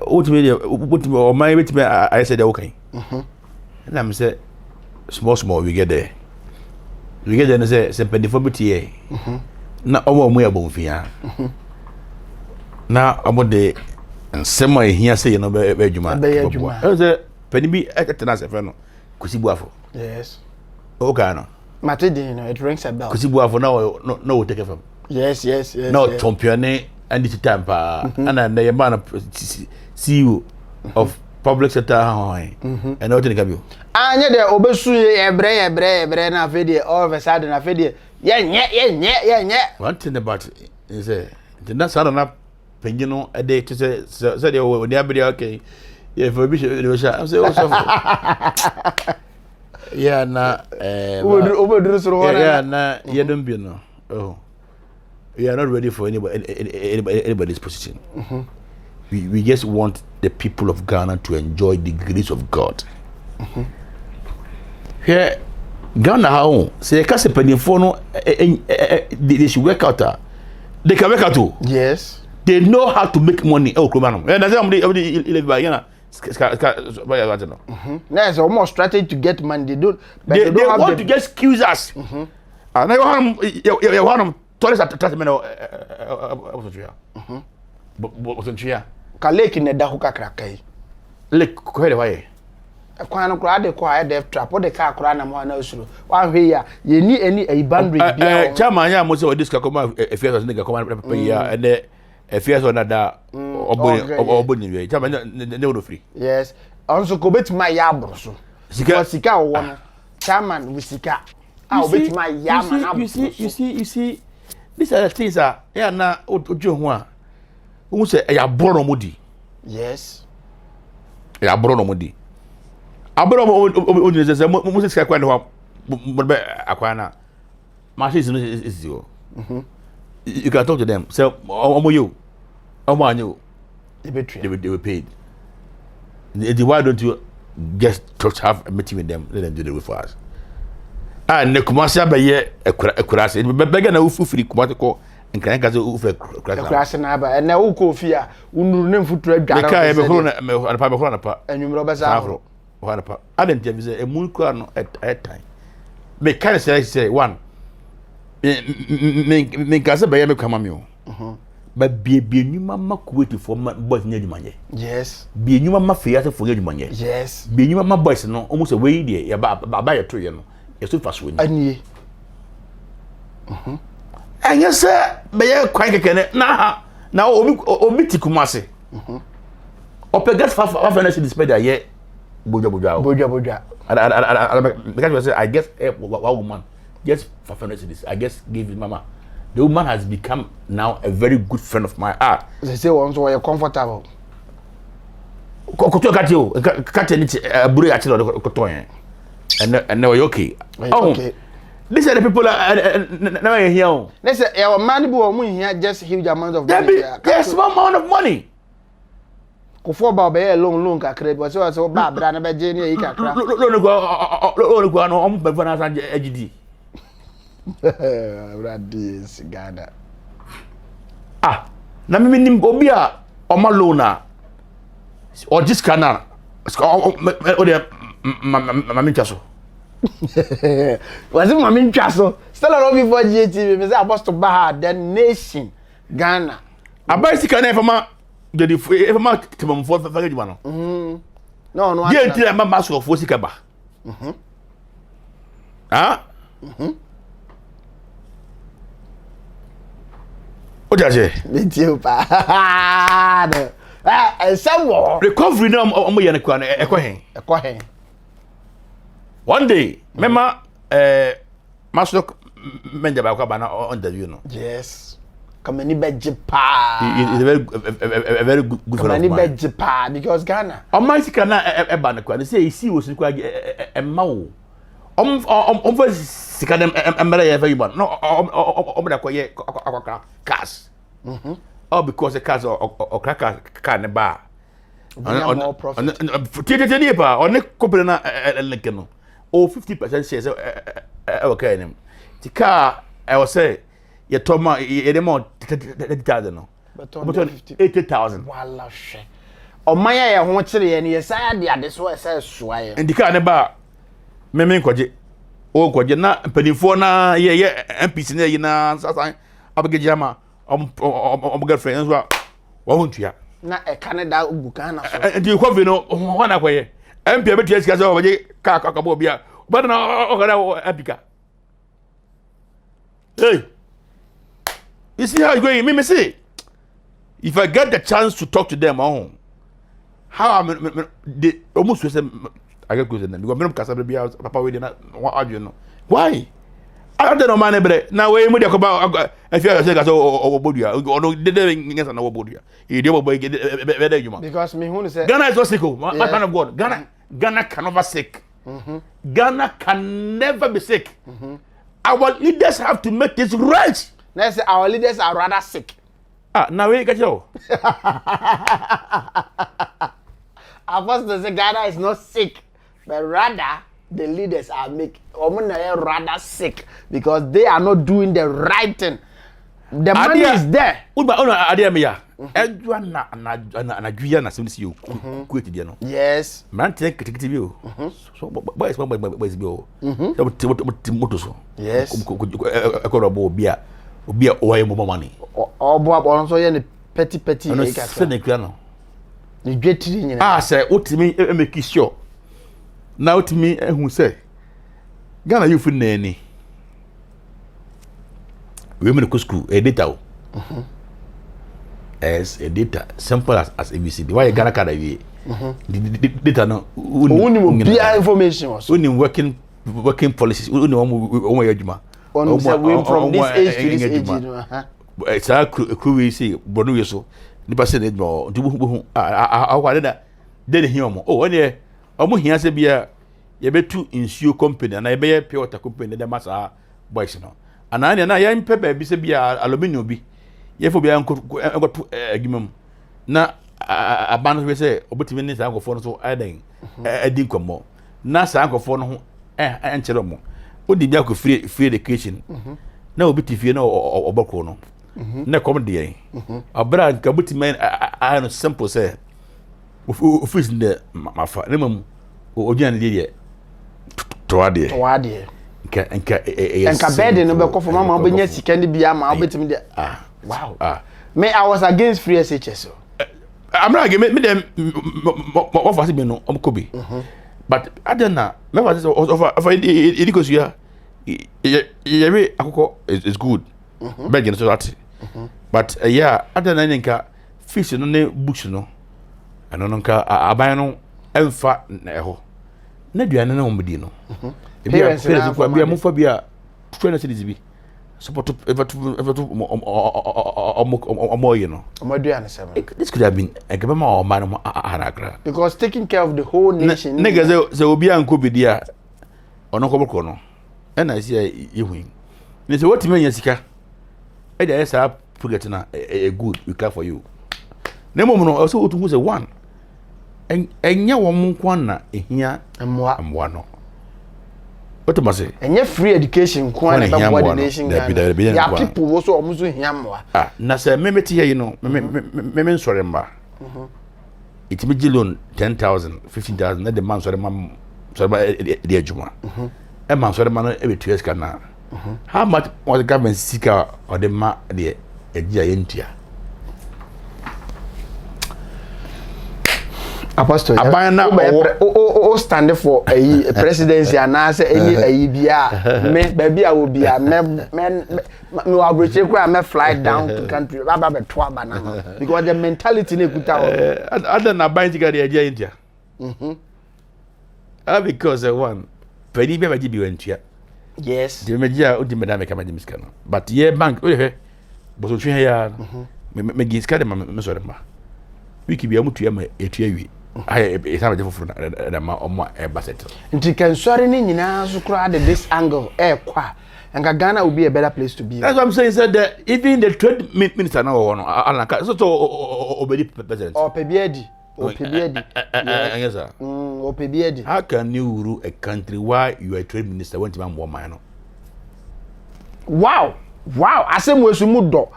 o timi de o man betimi I said okay na me say small we get there and say pedifobity na omo ya bonfia na omo de nsema ehia say no be adwuma e say pedibi etena se fe no kusibu afo, yes, okay no matedi no, it rings a bell, kusibu afo no take from, yes no champion and this time pa and the man CEO of public sector and what can you anya de obesu ebre na afedi all of a sudden afedi ye one thing about is the na sada na penjino e dey to say dey we dey be okay yeah for bishop I'm say also yeah na obeduru soro wana yeah na you don't be no oh we are not ready for anybody's position. We just want the people of Ghana to enjoy the grace of God. Here, Ghana how say ka se penifo no they should work out. They can work out. Yes. They know how to make money. Oh, Kromano. And that's how they by Ghana. There's almost strategy to get money. They don't. They don't want to just excuse us. And I want tourist attachment. But Kaleki ne da ho kakra kai. Lek ko hele waye. Kwa no kra de kwa def trap o de ka kra na mo na usuro. Wa hwe ya ye ni any a boundary bia. Chama ya mo se o diska koma Afia so nigga koma papa ya and Afia so na da oboni we. Chama ne wo free. Yes. Also ko betima ya abroso. Sika wo no. Chairman with sika. Ah obetima ya man abroso. You see these are the things yeah na ojo ho a who say ya bro no di yes ya bro no di abro mo ni say mo say kwa no mo be akwa na machine is zero you can talk to them say omo you omo anyo they were paid why don't you just have a meeting with them let them do the work for us and ne kumasi abaye ekurase be na ufu free kumasi ko nkan gaze ufu ekurase na ba na wo ko fi a unuru ne mfutura adwara ka e be horo na pa enwumro be sa horo horo pa adent ya bize emu kura no at time me can say one me gaze be ya me kwama me o ba bie nyuma makuweti for boys nya dwumanye yes bie nyuma mafia for nya dwumanye yes bie nyuma ma boys no almost we dey ya ba ya toye no yeso faso ni anie anya se be ye kwan kekene na obi tikumase opegas fa na display ye bojo because I guess one woman just for this I guess give his mama. The woman has become now a very good friend of mine. They say once you're comfortable. Koto katio, kate ni buru achilo koto yen. And now you okay. Okay. These are the people now you here. They say our money bo here just huge amount of money. Yes, small amount of money. Kofo ba be loan kakra but so ba bra na be je ni e kakra. Loan go no be fana san agidi. Brady Ghana. Na me nim obi a o ma loan a o just kana o de mama nchaso. Was it mama nchaso? Still a lot before GTV me say about to buy the nation Ghana. Abai sika na fama de fama temam for fa gidima no. No. Ye ntira mama so for sika ba. Ojaje metie pa sawo recovery na omo ye ne kwa ekohen one day mema masok menja ba kwa ba na interview no yes come ni beje pa is a very good friend of mine come ni beje pa because Ghana almighty kana e ba ne kwa they say see wo kwa emma wo for sika dem emra ye very bad no da kwa ye akwa cars all because the cars or cracker can ba more profit tete pa on company na link no o 50% shares okay nem tika I was say ye toma ye dem 30,000 no but 80,000 wala hwe o manya ye ho kire ye ne ye sa de ade so say soa ye ndika ne ba meme kwaje o kwaje na pedifo na ye MPC na yi na sasan abegejama girlfriend so wa huntua na e Canada Ghana so ndi coffee no wana kwaye MP betia sika so baje ka bo bia but na o gara apika hey you see how you going me say if I get the chance to talk to them how they almost say I get good them because me no kasa bia papa we dey na no why I don't know man bre na we mu dey ko ba Afia say gaso obodua ono de ngesa na obodua e dey boy be dey juma because me who say Ghana is not sick man of God Ghana can never sick Ghana can never be sick our leaders have to make this right let's say our leaders are rather sick now we get you Apostle say Ghana is not sick but rather the leaders are rather sick because they are not doing the right thing. The money is there. Yes. Man take critique bio. So boys bio. So yes. Obia oye mo money. Obo so ye petty e ka. Se ne kra no. Ni dwetiri nyina. Say otimi make sure. Now to me who say Ghana you feel nani we me school a data as a data simple as ABCD why Ghana card we data no only be information was only working policies only one adwuma on from this age to this age it's a crew we see bono we so nipa se ne mo nti bu awale da de hia mo oh one omo hia se bia ye betu insuo company na ye be pure water company de masa boys no ana ne na ye mpe ba bi se bia aluminium bi ye fo bia enkotu agimam na abanu we se obotimi ne sa nkofo no so adan adi nkomo na sa nkofo no ho enkyere mo odi bia ko free education na obiti fie na obako no na kom de yen abra nka botimi no simple say office de mafa ne mam ojuan de toade nka bed no be kofo mama obenya sika ne bia ma obetimi de wow me I was against free SHS. I'm not against me them what was it be no Kobe. But I don't know. Me was of because you every akoko is good. Begging so that. But yeah, I don't know nka fish no ne bush no. Ano nka aban no emfa na eho. Na duane na ombedi no. Parents na bia mo fa bia 20 cities bi. Support omoye no. Omoduane seven. This could have been a gabama or man aragra. Because taking care of the whole nation. Niggas they will be uncle bidia or no kono. And I see you win. They say what mean yesika? I just have forget na a good we care for you. No moment also to who's a one. And nya wo mu kwana ehia amwa no. What am I say? And yet free education kwana ba what the nation ya people wo so omuzo hia mwa. Na say memeti here you know me sorry mba. It me loan 10,000 15,000 na the man sorry man sorry ba the adjuma. E man sorry man e be 2 years kana. How much was the government sika or the ma the ATIGYA yentia? Apostle abana o stand for a presidency and answer any bia me baby I will be a me abroche kwa me fly down to country baba be to abana because the mentality na kuta other na ban tiga the ATIGYA India because one pedi be baji bi wentua yes the media odi me da me kama miska no but ye bank we he boso twa ya me giska de me so de ma wiki bia mutua ma etua wi it's not just for the basket. Nti kan sorry ni nyina so kura at this angle kwa and Ghana will be a better place to be. That's what I'm saying. Said that even the trade minister now so obedi president. Or Pebiedi. Yes sir. Or Pebiedi. How can you rule a country while you are a trade minister when you want man? Wow. Asem we sumudo.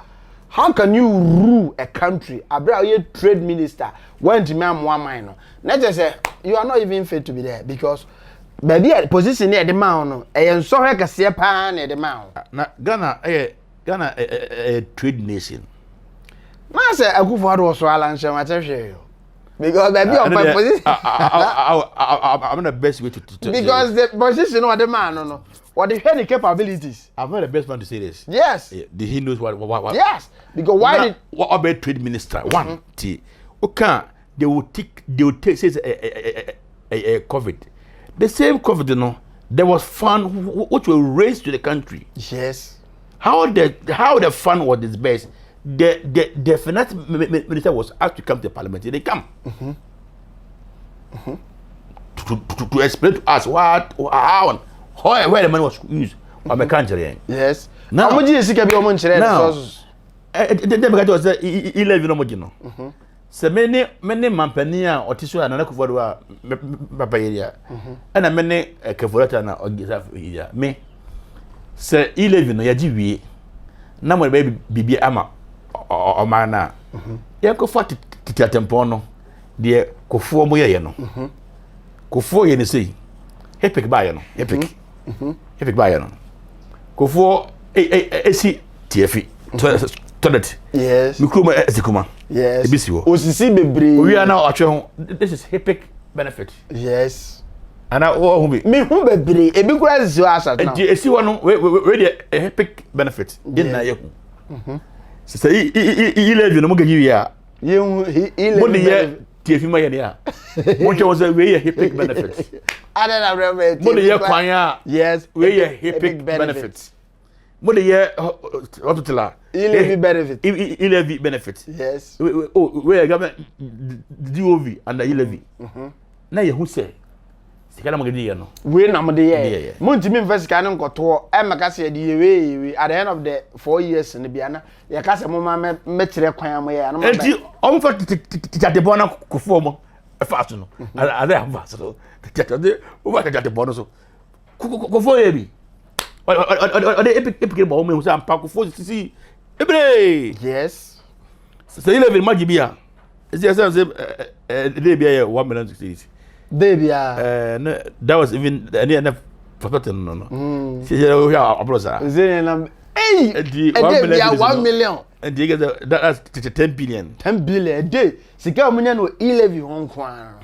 How can you rule a country? Abra you trade minister when to man one minor. Let us say you are not even fit to be there because baby position near the mound. And so I can see a pan near the mound. Now Ghana a trade nation. I say I go for also Alan Shamacha because baby of my position. I'm the best way to because the position of the man no. What the any capabilities? I'm not the best man to say this. Yes. Did he knows what? Yes. Because why did what about trade minister? One T. Okay, they will take says a COVID. The same COVID, you know, there was fund which were raised to the country. Yes. How the fund was disbursed? The finance minister was asked to come to the parliament. They come. To explain to us what how where the money was used on the country. Yes. Now, how much is it? Now, the was the 11 no. So many mampania or tissue and another for papa area. And a many cavolata or gizaf here. Me say 11 no yaji na mo baby bibi ama o mana. Ya ko fati titatempono de kofuo mo ye no. Kofuo ye ne sei. Epic buy no. Epic buy no. Kofuo esi TFI toilet. Yes. Mikuma esikuma. Yes. Ebisiwo. Osisi bebre. We are now atwe this is epic benefit. Yes. And hu bi. Me hu bebre ebi kura zio asat now. Esi wono we dey epic benefit. In na ye hu. Sister I levy no mo ganyi ya. Ye hu I mo dey TFI ma ye ne ya. Mo twa was we epic benefit. Ada na remember. Mo dey kwan ya. Yes. We epic benefit. What the year hospital? E-levy benefit. E-levy benefit. Yes. Oh, where government DOV and the e-levy. Now you who say? Sikana mo gidi no. We na mo de ye. Mo ntimi invest ka no nkoto e maka se de ye at the end of the 4 years ne bia na ye ka se mo ma me kire kwan am ye na mo. Enti on fa tete bona kofo mo e fa so no. Ada am fa so. Tete o ba tete bona so. Kofo ye bi. O de epic bo mo say am pa kofo sisi. Ebre. Yes. So you live in Magibia. Is there say dey bia 1 million cities. Debia. No, that was even any enough forgotten no. She said, "We are abrosa." Hey, 1 million. And you get that's 10 billion. 10 billion a day. Sika omunya no e-levy hon kwan.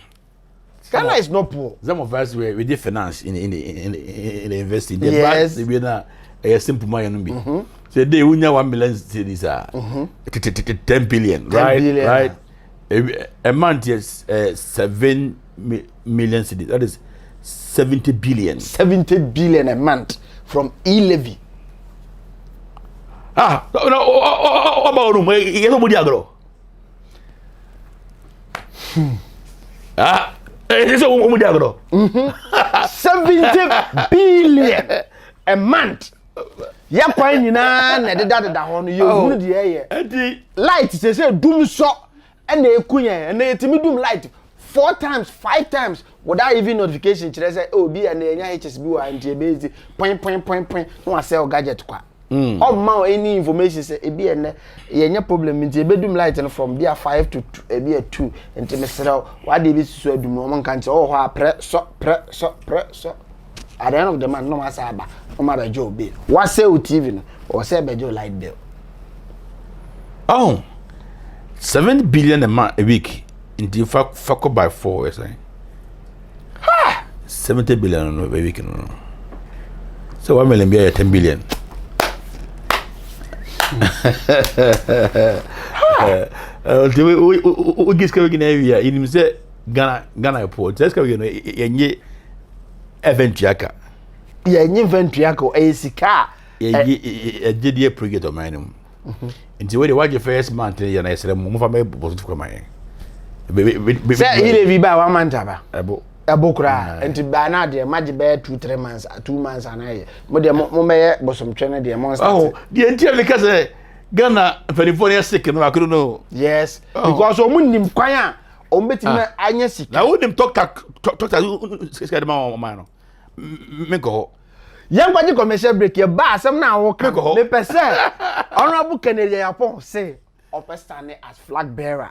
Ghana is not poor. Some of us we did finance in the university. Yes. The bank we a simple money no be. So they unya 1 million cities 10 billion, 10 right? billion. Right. A month is 7 million cities. That is 70 billion. 70 billion a month from e-levy. No, about room. You know, agro. It's a agro. 70 billion a month. Ya kwa nyina na de da ho no ye hunu de ye. Light say doom so and na ekunya na yetimi doom light 4 times 5 times without even notification chire say oh bi na enya HSB wa antie bezi point no sell gadget kwa ma any information say e bi ene yenya problem ntie bedum light no from bia 5 to e bia 2 ntie mesere wa de bi susu adum no man kan che oh ha pre so at the end of the month no ma say aba no ma be job bill wa say o TV no or say be job light bill. Oh, 7 billion a week. In the fuck by 4, you're saying? 70 billion a week. No. So 1 million be 10 billion. We get coming in Avia. In say Ghana airport. Just coming in yenye eventiaka. Yenye eventiaka esika. Yenye JDA project of mine. Until we watch the first month, you know, I said, "Move from my positive for my." Say e-levy ba 1 month aba. Abo kura. Enti ba na de magi be 2-3 months, 2 months anaye. Mo de mo meye bosomtwe na de monster. Oh, the entire because Ghana California sick no I don't know. Yes. Because o munnim kwan a o betime anya sika. Na wonim talk sika de ma no. Me go. Young body commercial break your ba asem na wo ka me pese honorable Kennedy Yapon say opestane as flag bearer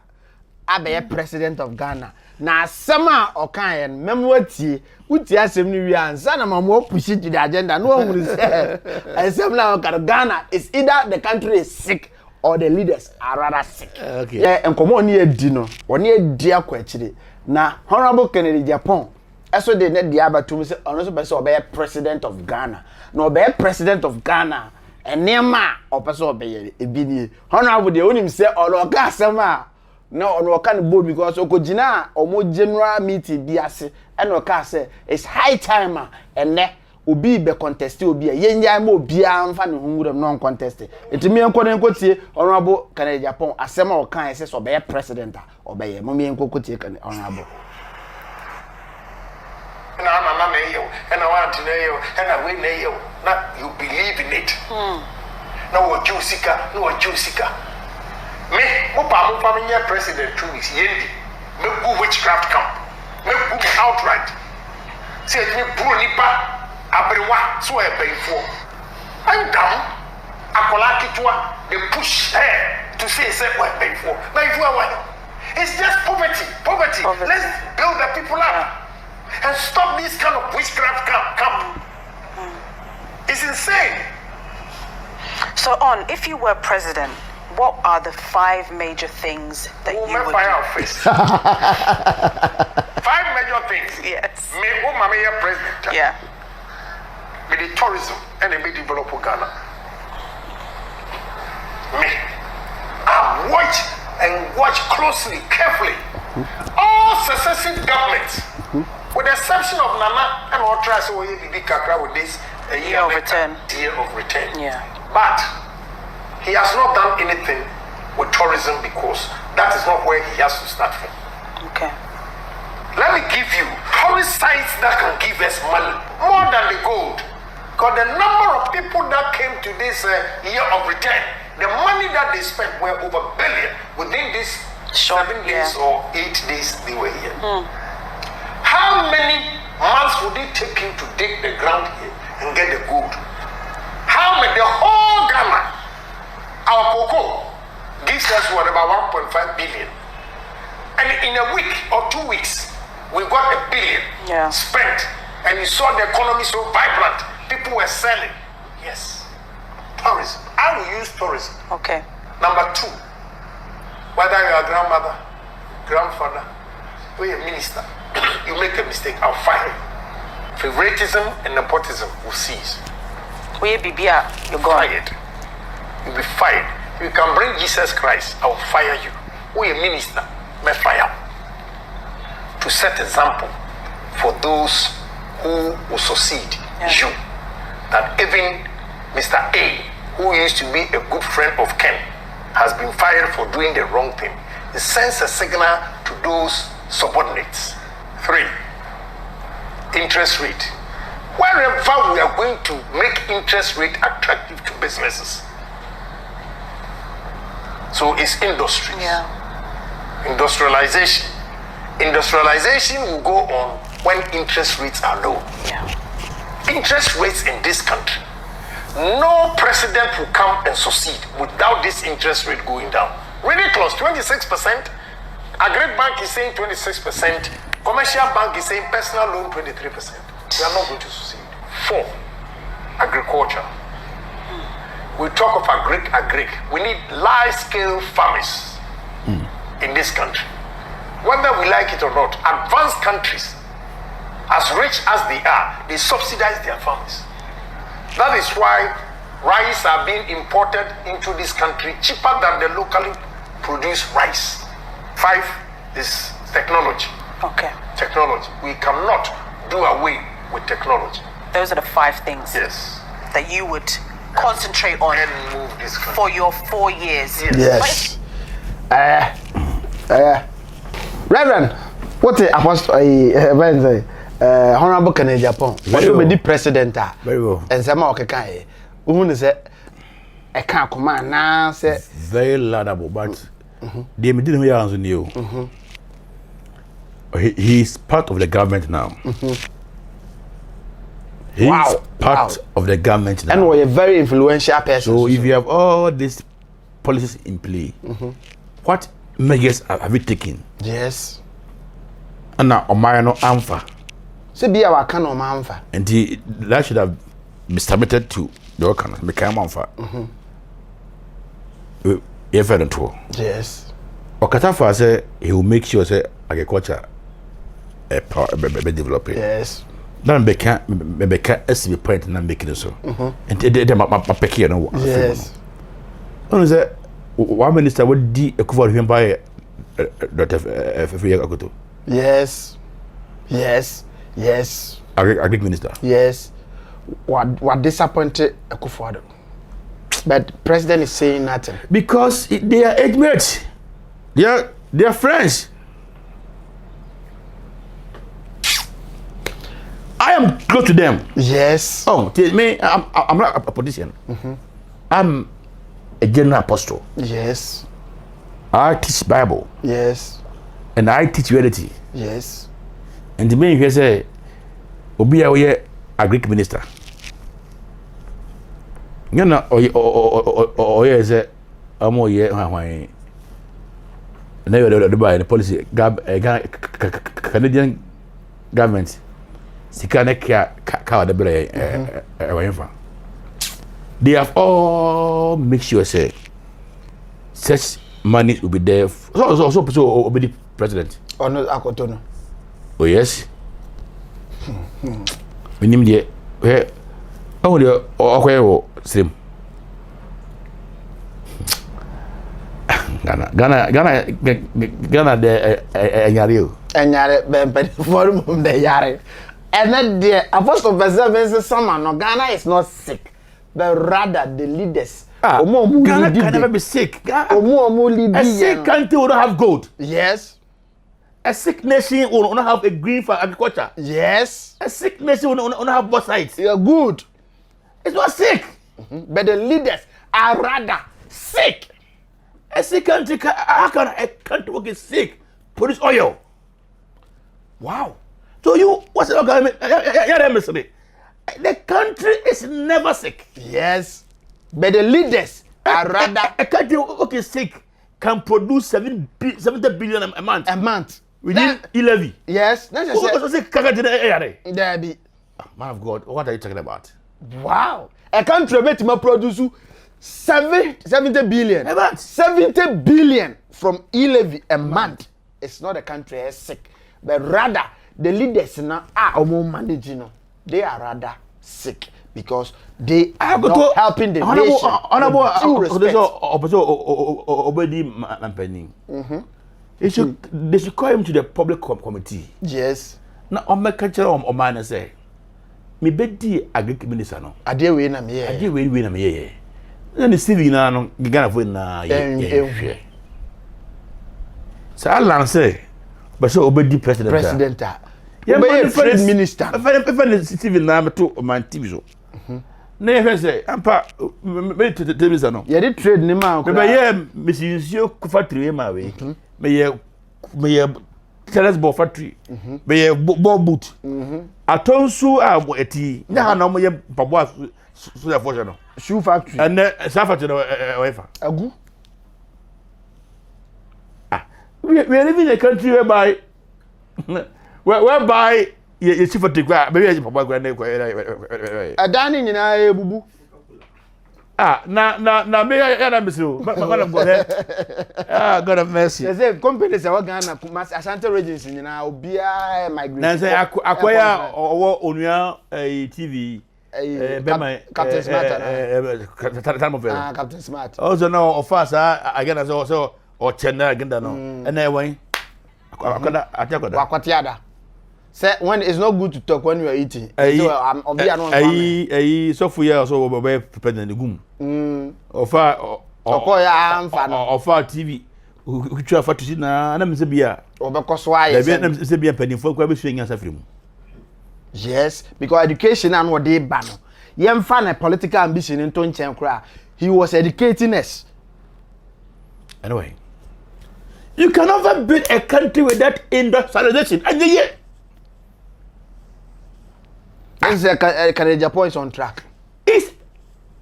abe president of Ghana na asem a okan yen memwatie uti asem ni wi ansa na mamo push to the agenda no one say asem na okan Ghana is either the country is sick or the leaders are rather sick. Okay. Yeah, enkomo oni edi no oni edi akwachire na honorable Kennedy Yapon eso de ne dia batum se ono so pese obey president of Ghana na obey president of Ghana enema opese obey ebini honorable de onim se ono ka asema na ono ka ne board because okogina omo general meeting bi ase eno ka say it's high time ene obi be contest obi yenja ma obi amfa ne hunwuram non contest etimi enko tie honorable Kennedy Japan asema o kan say so obey president obey mo mi enko tie kan honorable na mama me yo and I want to know you and I win you na you believe in it no what you sika me mo pa me president true is yendi me go witchcraft camp me go outright say me bro nipa abrewa so e benfo I'm down akola kitwa they push her to say we benfo na if we it's just poverty. Let's build the people up and stop this kind of witchcraft camp. It's insane. So if you were president, what are the 5 major things that you would do? 5 major things. Yes. Me president. Yeah. Me the tourism and me develop Ghana. Me. I watch closely, carefully. All successive governments. With the exception of Nana and all tries to be kakra with this year of return. Year of return. Yeah. But he has not done anything with tourism because that is not where he has to start from. Okay. Let me give you tourist sites that can give us money more than the gold. Because the number of people that came to this year of return, the money that they spent were over $1 billion within this 7 days or 8 days they were here. How many months would it take you to dig the ground here and get the gold? How many? The whole Ghana, our cocoa, gives us about 1.5 billion. And in a week or 2 weeks, we got $1 billion spent. And you saw the economy so vibrant. People were selling. Yes. Tourism. I will use tourism. Okay. Number 2, whether you're a grandmother, grandfather, or a minister, you make a mistake, I'll fire you. Favoritism and nepotism will cease. You're Fired. You'll be fired. If you can bring Jesus Christ, I will fire you. Who a minister, may fire. To set example for those who will succeed you. That even Mr. A, who used to be a good friend of Ken, has been fired for doing the wrong thing. It sends a signal to those subordinates. 3, interest rate. Wherever we are going to make interest rate attractive to businesses. So it's industries. Industrialization. Industrialization will go on when interest rates are low. Interest rates in this country, no president will come and succeed without this interest rate going down. Ridiculous, 26%. Agri bank is saying 26%. Commercial bank is saying personal loan 23%. We are not going to succeed. 4, agriculture. We talk of agric. We need large-scale farmers in this country. Whether we like it or not, advanced countries, as rich as they are, they subsidize their farmers. That is why rice are being imported into this country cheaper than the locally produced rice. 5 is technology. Okay. Technology. We cannot do away with technology. Those are the 5 things that you would concentrate on and move this country for your 4 years. Yes. Reverend, what the apostle Honorable Kennedy Japan, what you be president? Very well. And some more can who say I can't command now, say very laudable, but they didn't hear answer you. He's part of the government now. He's part of the government now. And we're a very influential person. So if you have all these policies in play, what measures have you taken? Yes. And now Omayano Amfa. So be our canon manfa. And that should have been submitted to the Okana, Mekam Amfa. Yes. Okatafa say he will make sure say agriculture be developed. Yes. Then Beka SB point and making so. And they my peki no. Yes. One is one minister would di equivalent him by Dr. Afia Agoto. Yes. Yes. Yes. Agric minister. Yes. What disappointed Akufo-Addo. But president is saying nothing. Because they are age mates. They are friends. I am close to them. Yes. Oh, tell me, I'm not a politician. I'm a general apostle. Yes. I teach Bible. Yes. And I teach reality. Yes. And the man here say, Obi a Greek minister. You know, or say, I'm all year. Never the policy Canadian government. They have all make sure say such money will be there. So will be the president. Or not Akotono. Oh yes. We name the oh the okay same. Ghana the Enyare. Enyare ben forum the yare. And then the apostle Bezabes summer no Ghana is not sick. but rather the leaders. Ghana can never be sick. A sick country will not have gold. Yes. A sick nation will not have a green for agriculture. Yes. A sick nation will not have both sides. You're good. It's not sick. But the leaders are rather sick. A sick country, how can a country work is sick? Produce oil. Wow. So what's the government? The country is never sick. Yes. But the leaders are rather... A country working sick can produce 70 billion a month. A month. Within levy. Yes. That's just say, there be. Man of God, what are you talking about? Wow. A country may produce 70 billion. A month. 70 billion from levy a month. It's not a country is sick. But rather, the leaders now are managing. They are rather sick. Because they are not helping the nation. They should call him to the public committee. Yes. Now, on my culture, on mine say, me bedi agriculture minister no. Ade we na me. Ade we na me. Na the civil na no Ghana for na ye. So I lance, but so obedi president. President. Obey trade minister. If the civil na me to man TV so. Na ye say ampa me to minister no. Ye dey trade ni ma ko. Me ye mesio factory ma we. Me ye Teles ball factory. Me ye ball boot. Atonsu a eti. Nya ha na mo ye pabo so ya fortune no. Shoe factory. And factory no wefa. Agu. We are living in a country whereby you see for the grab, maybe you papa grande adani nyina ebubu. Na me ya miss you. God of mercy. They say companies are Ghana Ashanti regions nyina obia migrate. Na say akwaya owo onua TV Captain Smart Captain Smart. Also no offense again as also or China again no. And then when akwatiada. Say when it's not good to talk when you are eating. So I'm so for years so be prepared the gum. Ofa TV which are for to see na me say bia. Obekoso aye. Be say bia penifo kwa be suanya safrimu. Yes, because education and what they ban. Yemfa na political ambition into nchen kra. He was educating us. Anyway, you can never build a country without industrialization. And yeah. This is Canadian points on track.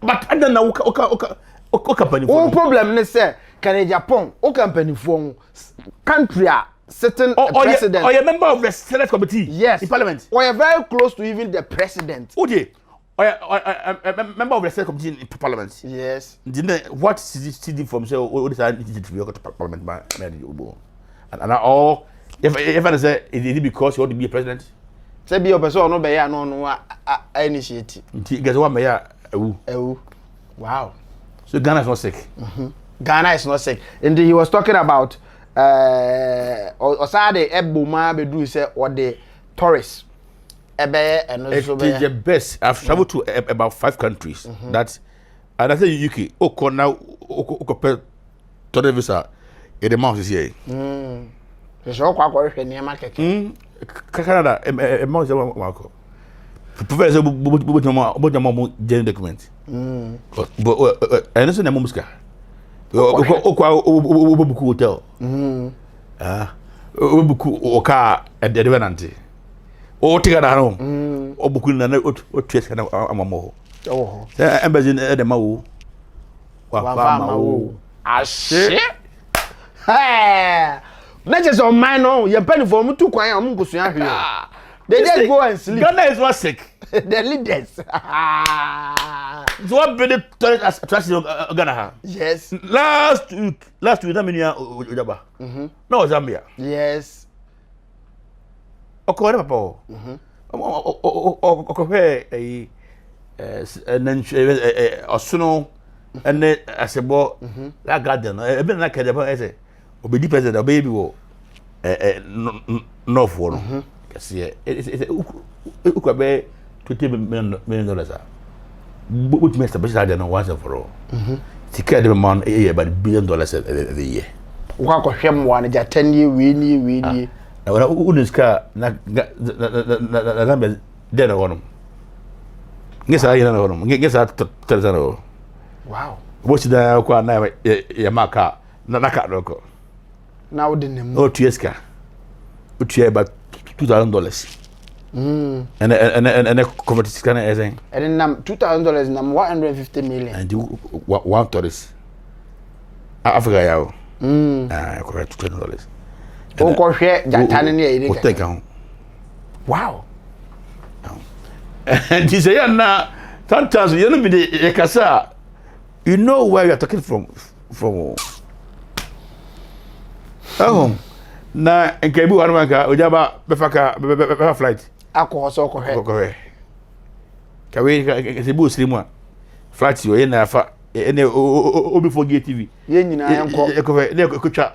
But I don't know what company. One problem is say Canadian Japan, o company for country certain president. Or a member of the Senate committee. Yes. In Parliament. Or you're very close to even the president. Okay. Or a member of the Senate committee in Parliament. Yes. What CD from say what is that to Parliament by and all if I say is it because you want to be a president? Say be a person no be ya no initiate. Guess what me ya Wow. So Ghana is not sick. Ghana is not sick. And he was talking about osade ebuma bedu say or the tourists ebe and so be the best. I've traveled to about 5 countries that and I say UK oko now oko tourist visa in the month this year. So kwa hwe niam keke. Canada a month wako. Professor bo general document. But and so na muska. Obuku hotel. Obuku oka edwenante. O tiga na no. Obuku na o twes kana amamo. Oh. Embassy e de mawo. Wa mawo. Ashe. Hey. Not just on mine no, you penny for me to kwan am nkosuan hwe. They just go and sleep. Ghana is not sick. The leaders. So what be the tourist attraction Ghana? Yes. Last week that many Ojaba. No Zambia. Yes. Okore papa. Okore osuno ene asebo la garden e be na kedeba ese obedi president obebi wo no for no kasi ukwabe $20 million But me establish that no once and for all. Sika de man about $1 billion a year. Wa ko hwem wa ne ja 10 year we ni. Na wala unuska na be de na wono. Ngesa yina na wono. Ngesa tazano. Wow. What da kwa na ya maka na ka doko. Na wo de nem. O tueska. O tuye about $2,000. And a convert scanner as in. And then $2,000 nam 150 million. And do $1. Africa yao. Correct $200. O ko hwe jatane ne iri. Take on. Wow. And you say na sometimes you know me the kasa. You know where you're talking from. Na enkebu wanamaka ojaba befaka flight. Akọ so ko hwe. Ko hwe. Kawe sebu slimu flight yo ye na afa ene obi forget TV. Ye nyina yanko. Ko hwe ne ko twa.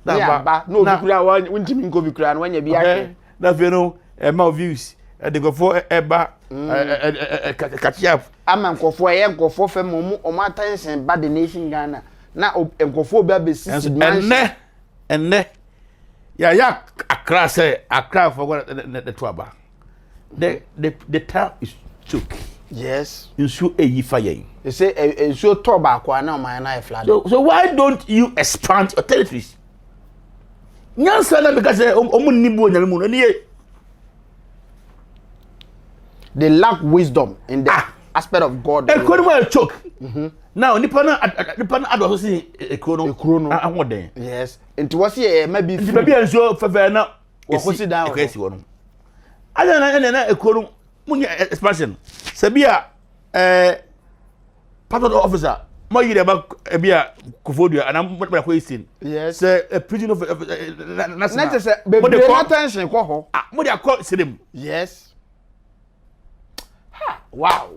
Na ba no obi kura wa untimi nko bi kura na wanya bi ahwe. Na fe no ma views de go for eba catch up. Ama nkofo ye nkofo fem mo attention ba the nation Ghana. Na nkofo bi abesisi man. Enne ya Accra say Accra for what the trouble. The town is choke. Yes. You show a fire. They say so toba kwa na my na flood. So why don't you expand your territories? Nyansa na because omunibo nyame no ne. They lack wisdom in the aspect of God. E kono ma choke. Now nipa na ado so ekro no ahoden. Yes. Nti wose e ma bi fu. Maybe enso fefe na wakosi down. Ekwesi wono. Ada na ekro munya expansion. Sabia part of the officer mo yire ba bia kofodu ana mo ko esin. Yes. Say a prison of national. Not say be attention ko ho. Mo dey call sedem. Yes. Wow.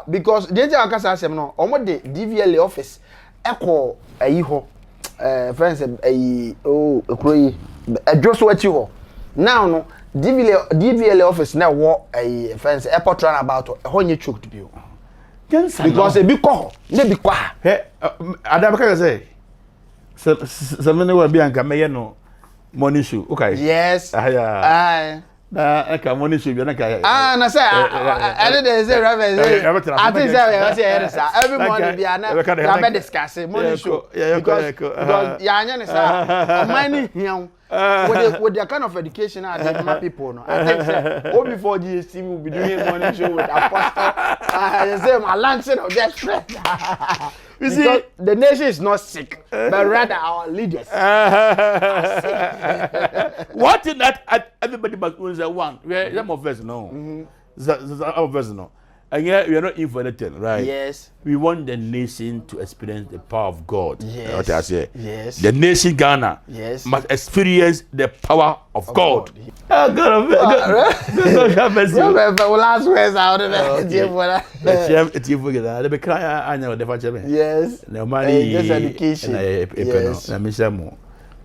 Because the akasa asem no omo de DVLA office eko ayi ho friends ayi ekuro yi adwoso achi ho now no DVLA office na wo ayi friends airport runabout ho nye choked bi o because e bi ko ne bi kwa he adabaka say so many will be anka meye no morning show okay yes na aka money show bi na ka na say I dey say reverend I think say every morning bi na be discuss money show because ya anya ne say money hian with the kind of education that my people no I think say all before GSTV will be doing morning show with apostle I say my launching of that stress. You see, the nation is not sick, but rather our leaders are sick. What in that everybody must know is one. Some of us know. Some of us know. And yet we are not in for anything, right? Yes. We want the nation to experience the power of God. Yes. What I say. Yes. The nation Ghana must experience the power of God. Oh, God. Last words out of it. Yes. No money. Just education. Yes.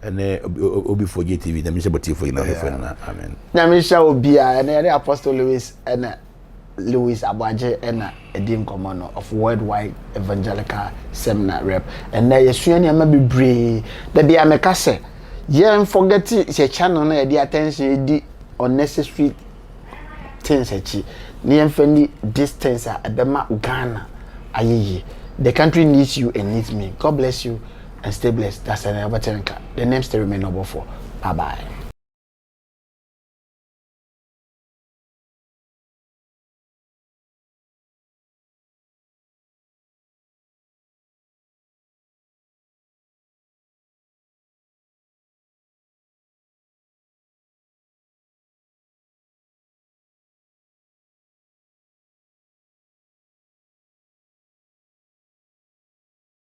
And obi forget TV. Let me say about TV for you. Amen. Let me show Obia and the Apostle Louis Abaje and Edim Commono of Worldwide Evangelical Seminar Rep. And now you're maybe brave. The be a mecase. Yeah, forget it. Channel the attention the unnecessary things. Near friendly distance at Bema Ghana. Aye. The country needs you and needs me. God bless you and stay blessed. That's an Everton. The name still remain number 4. Bye bye.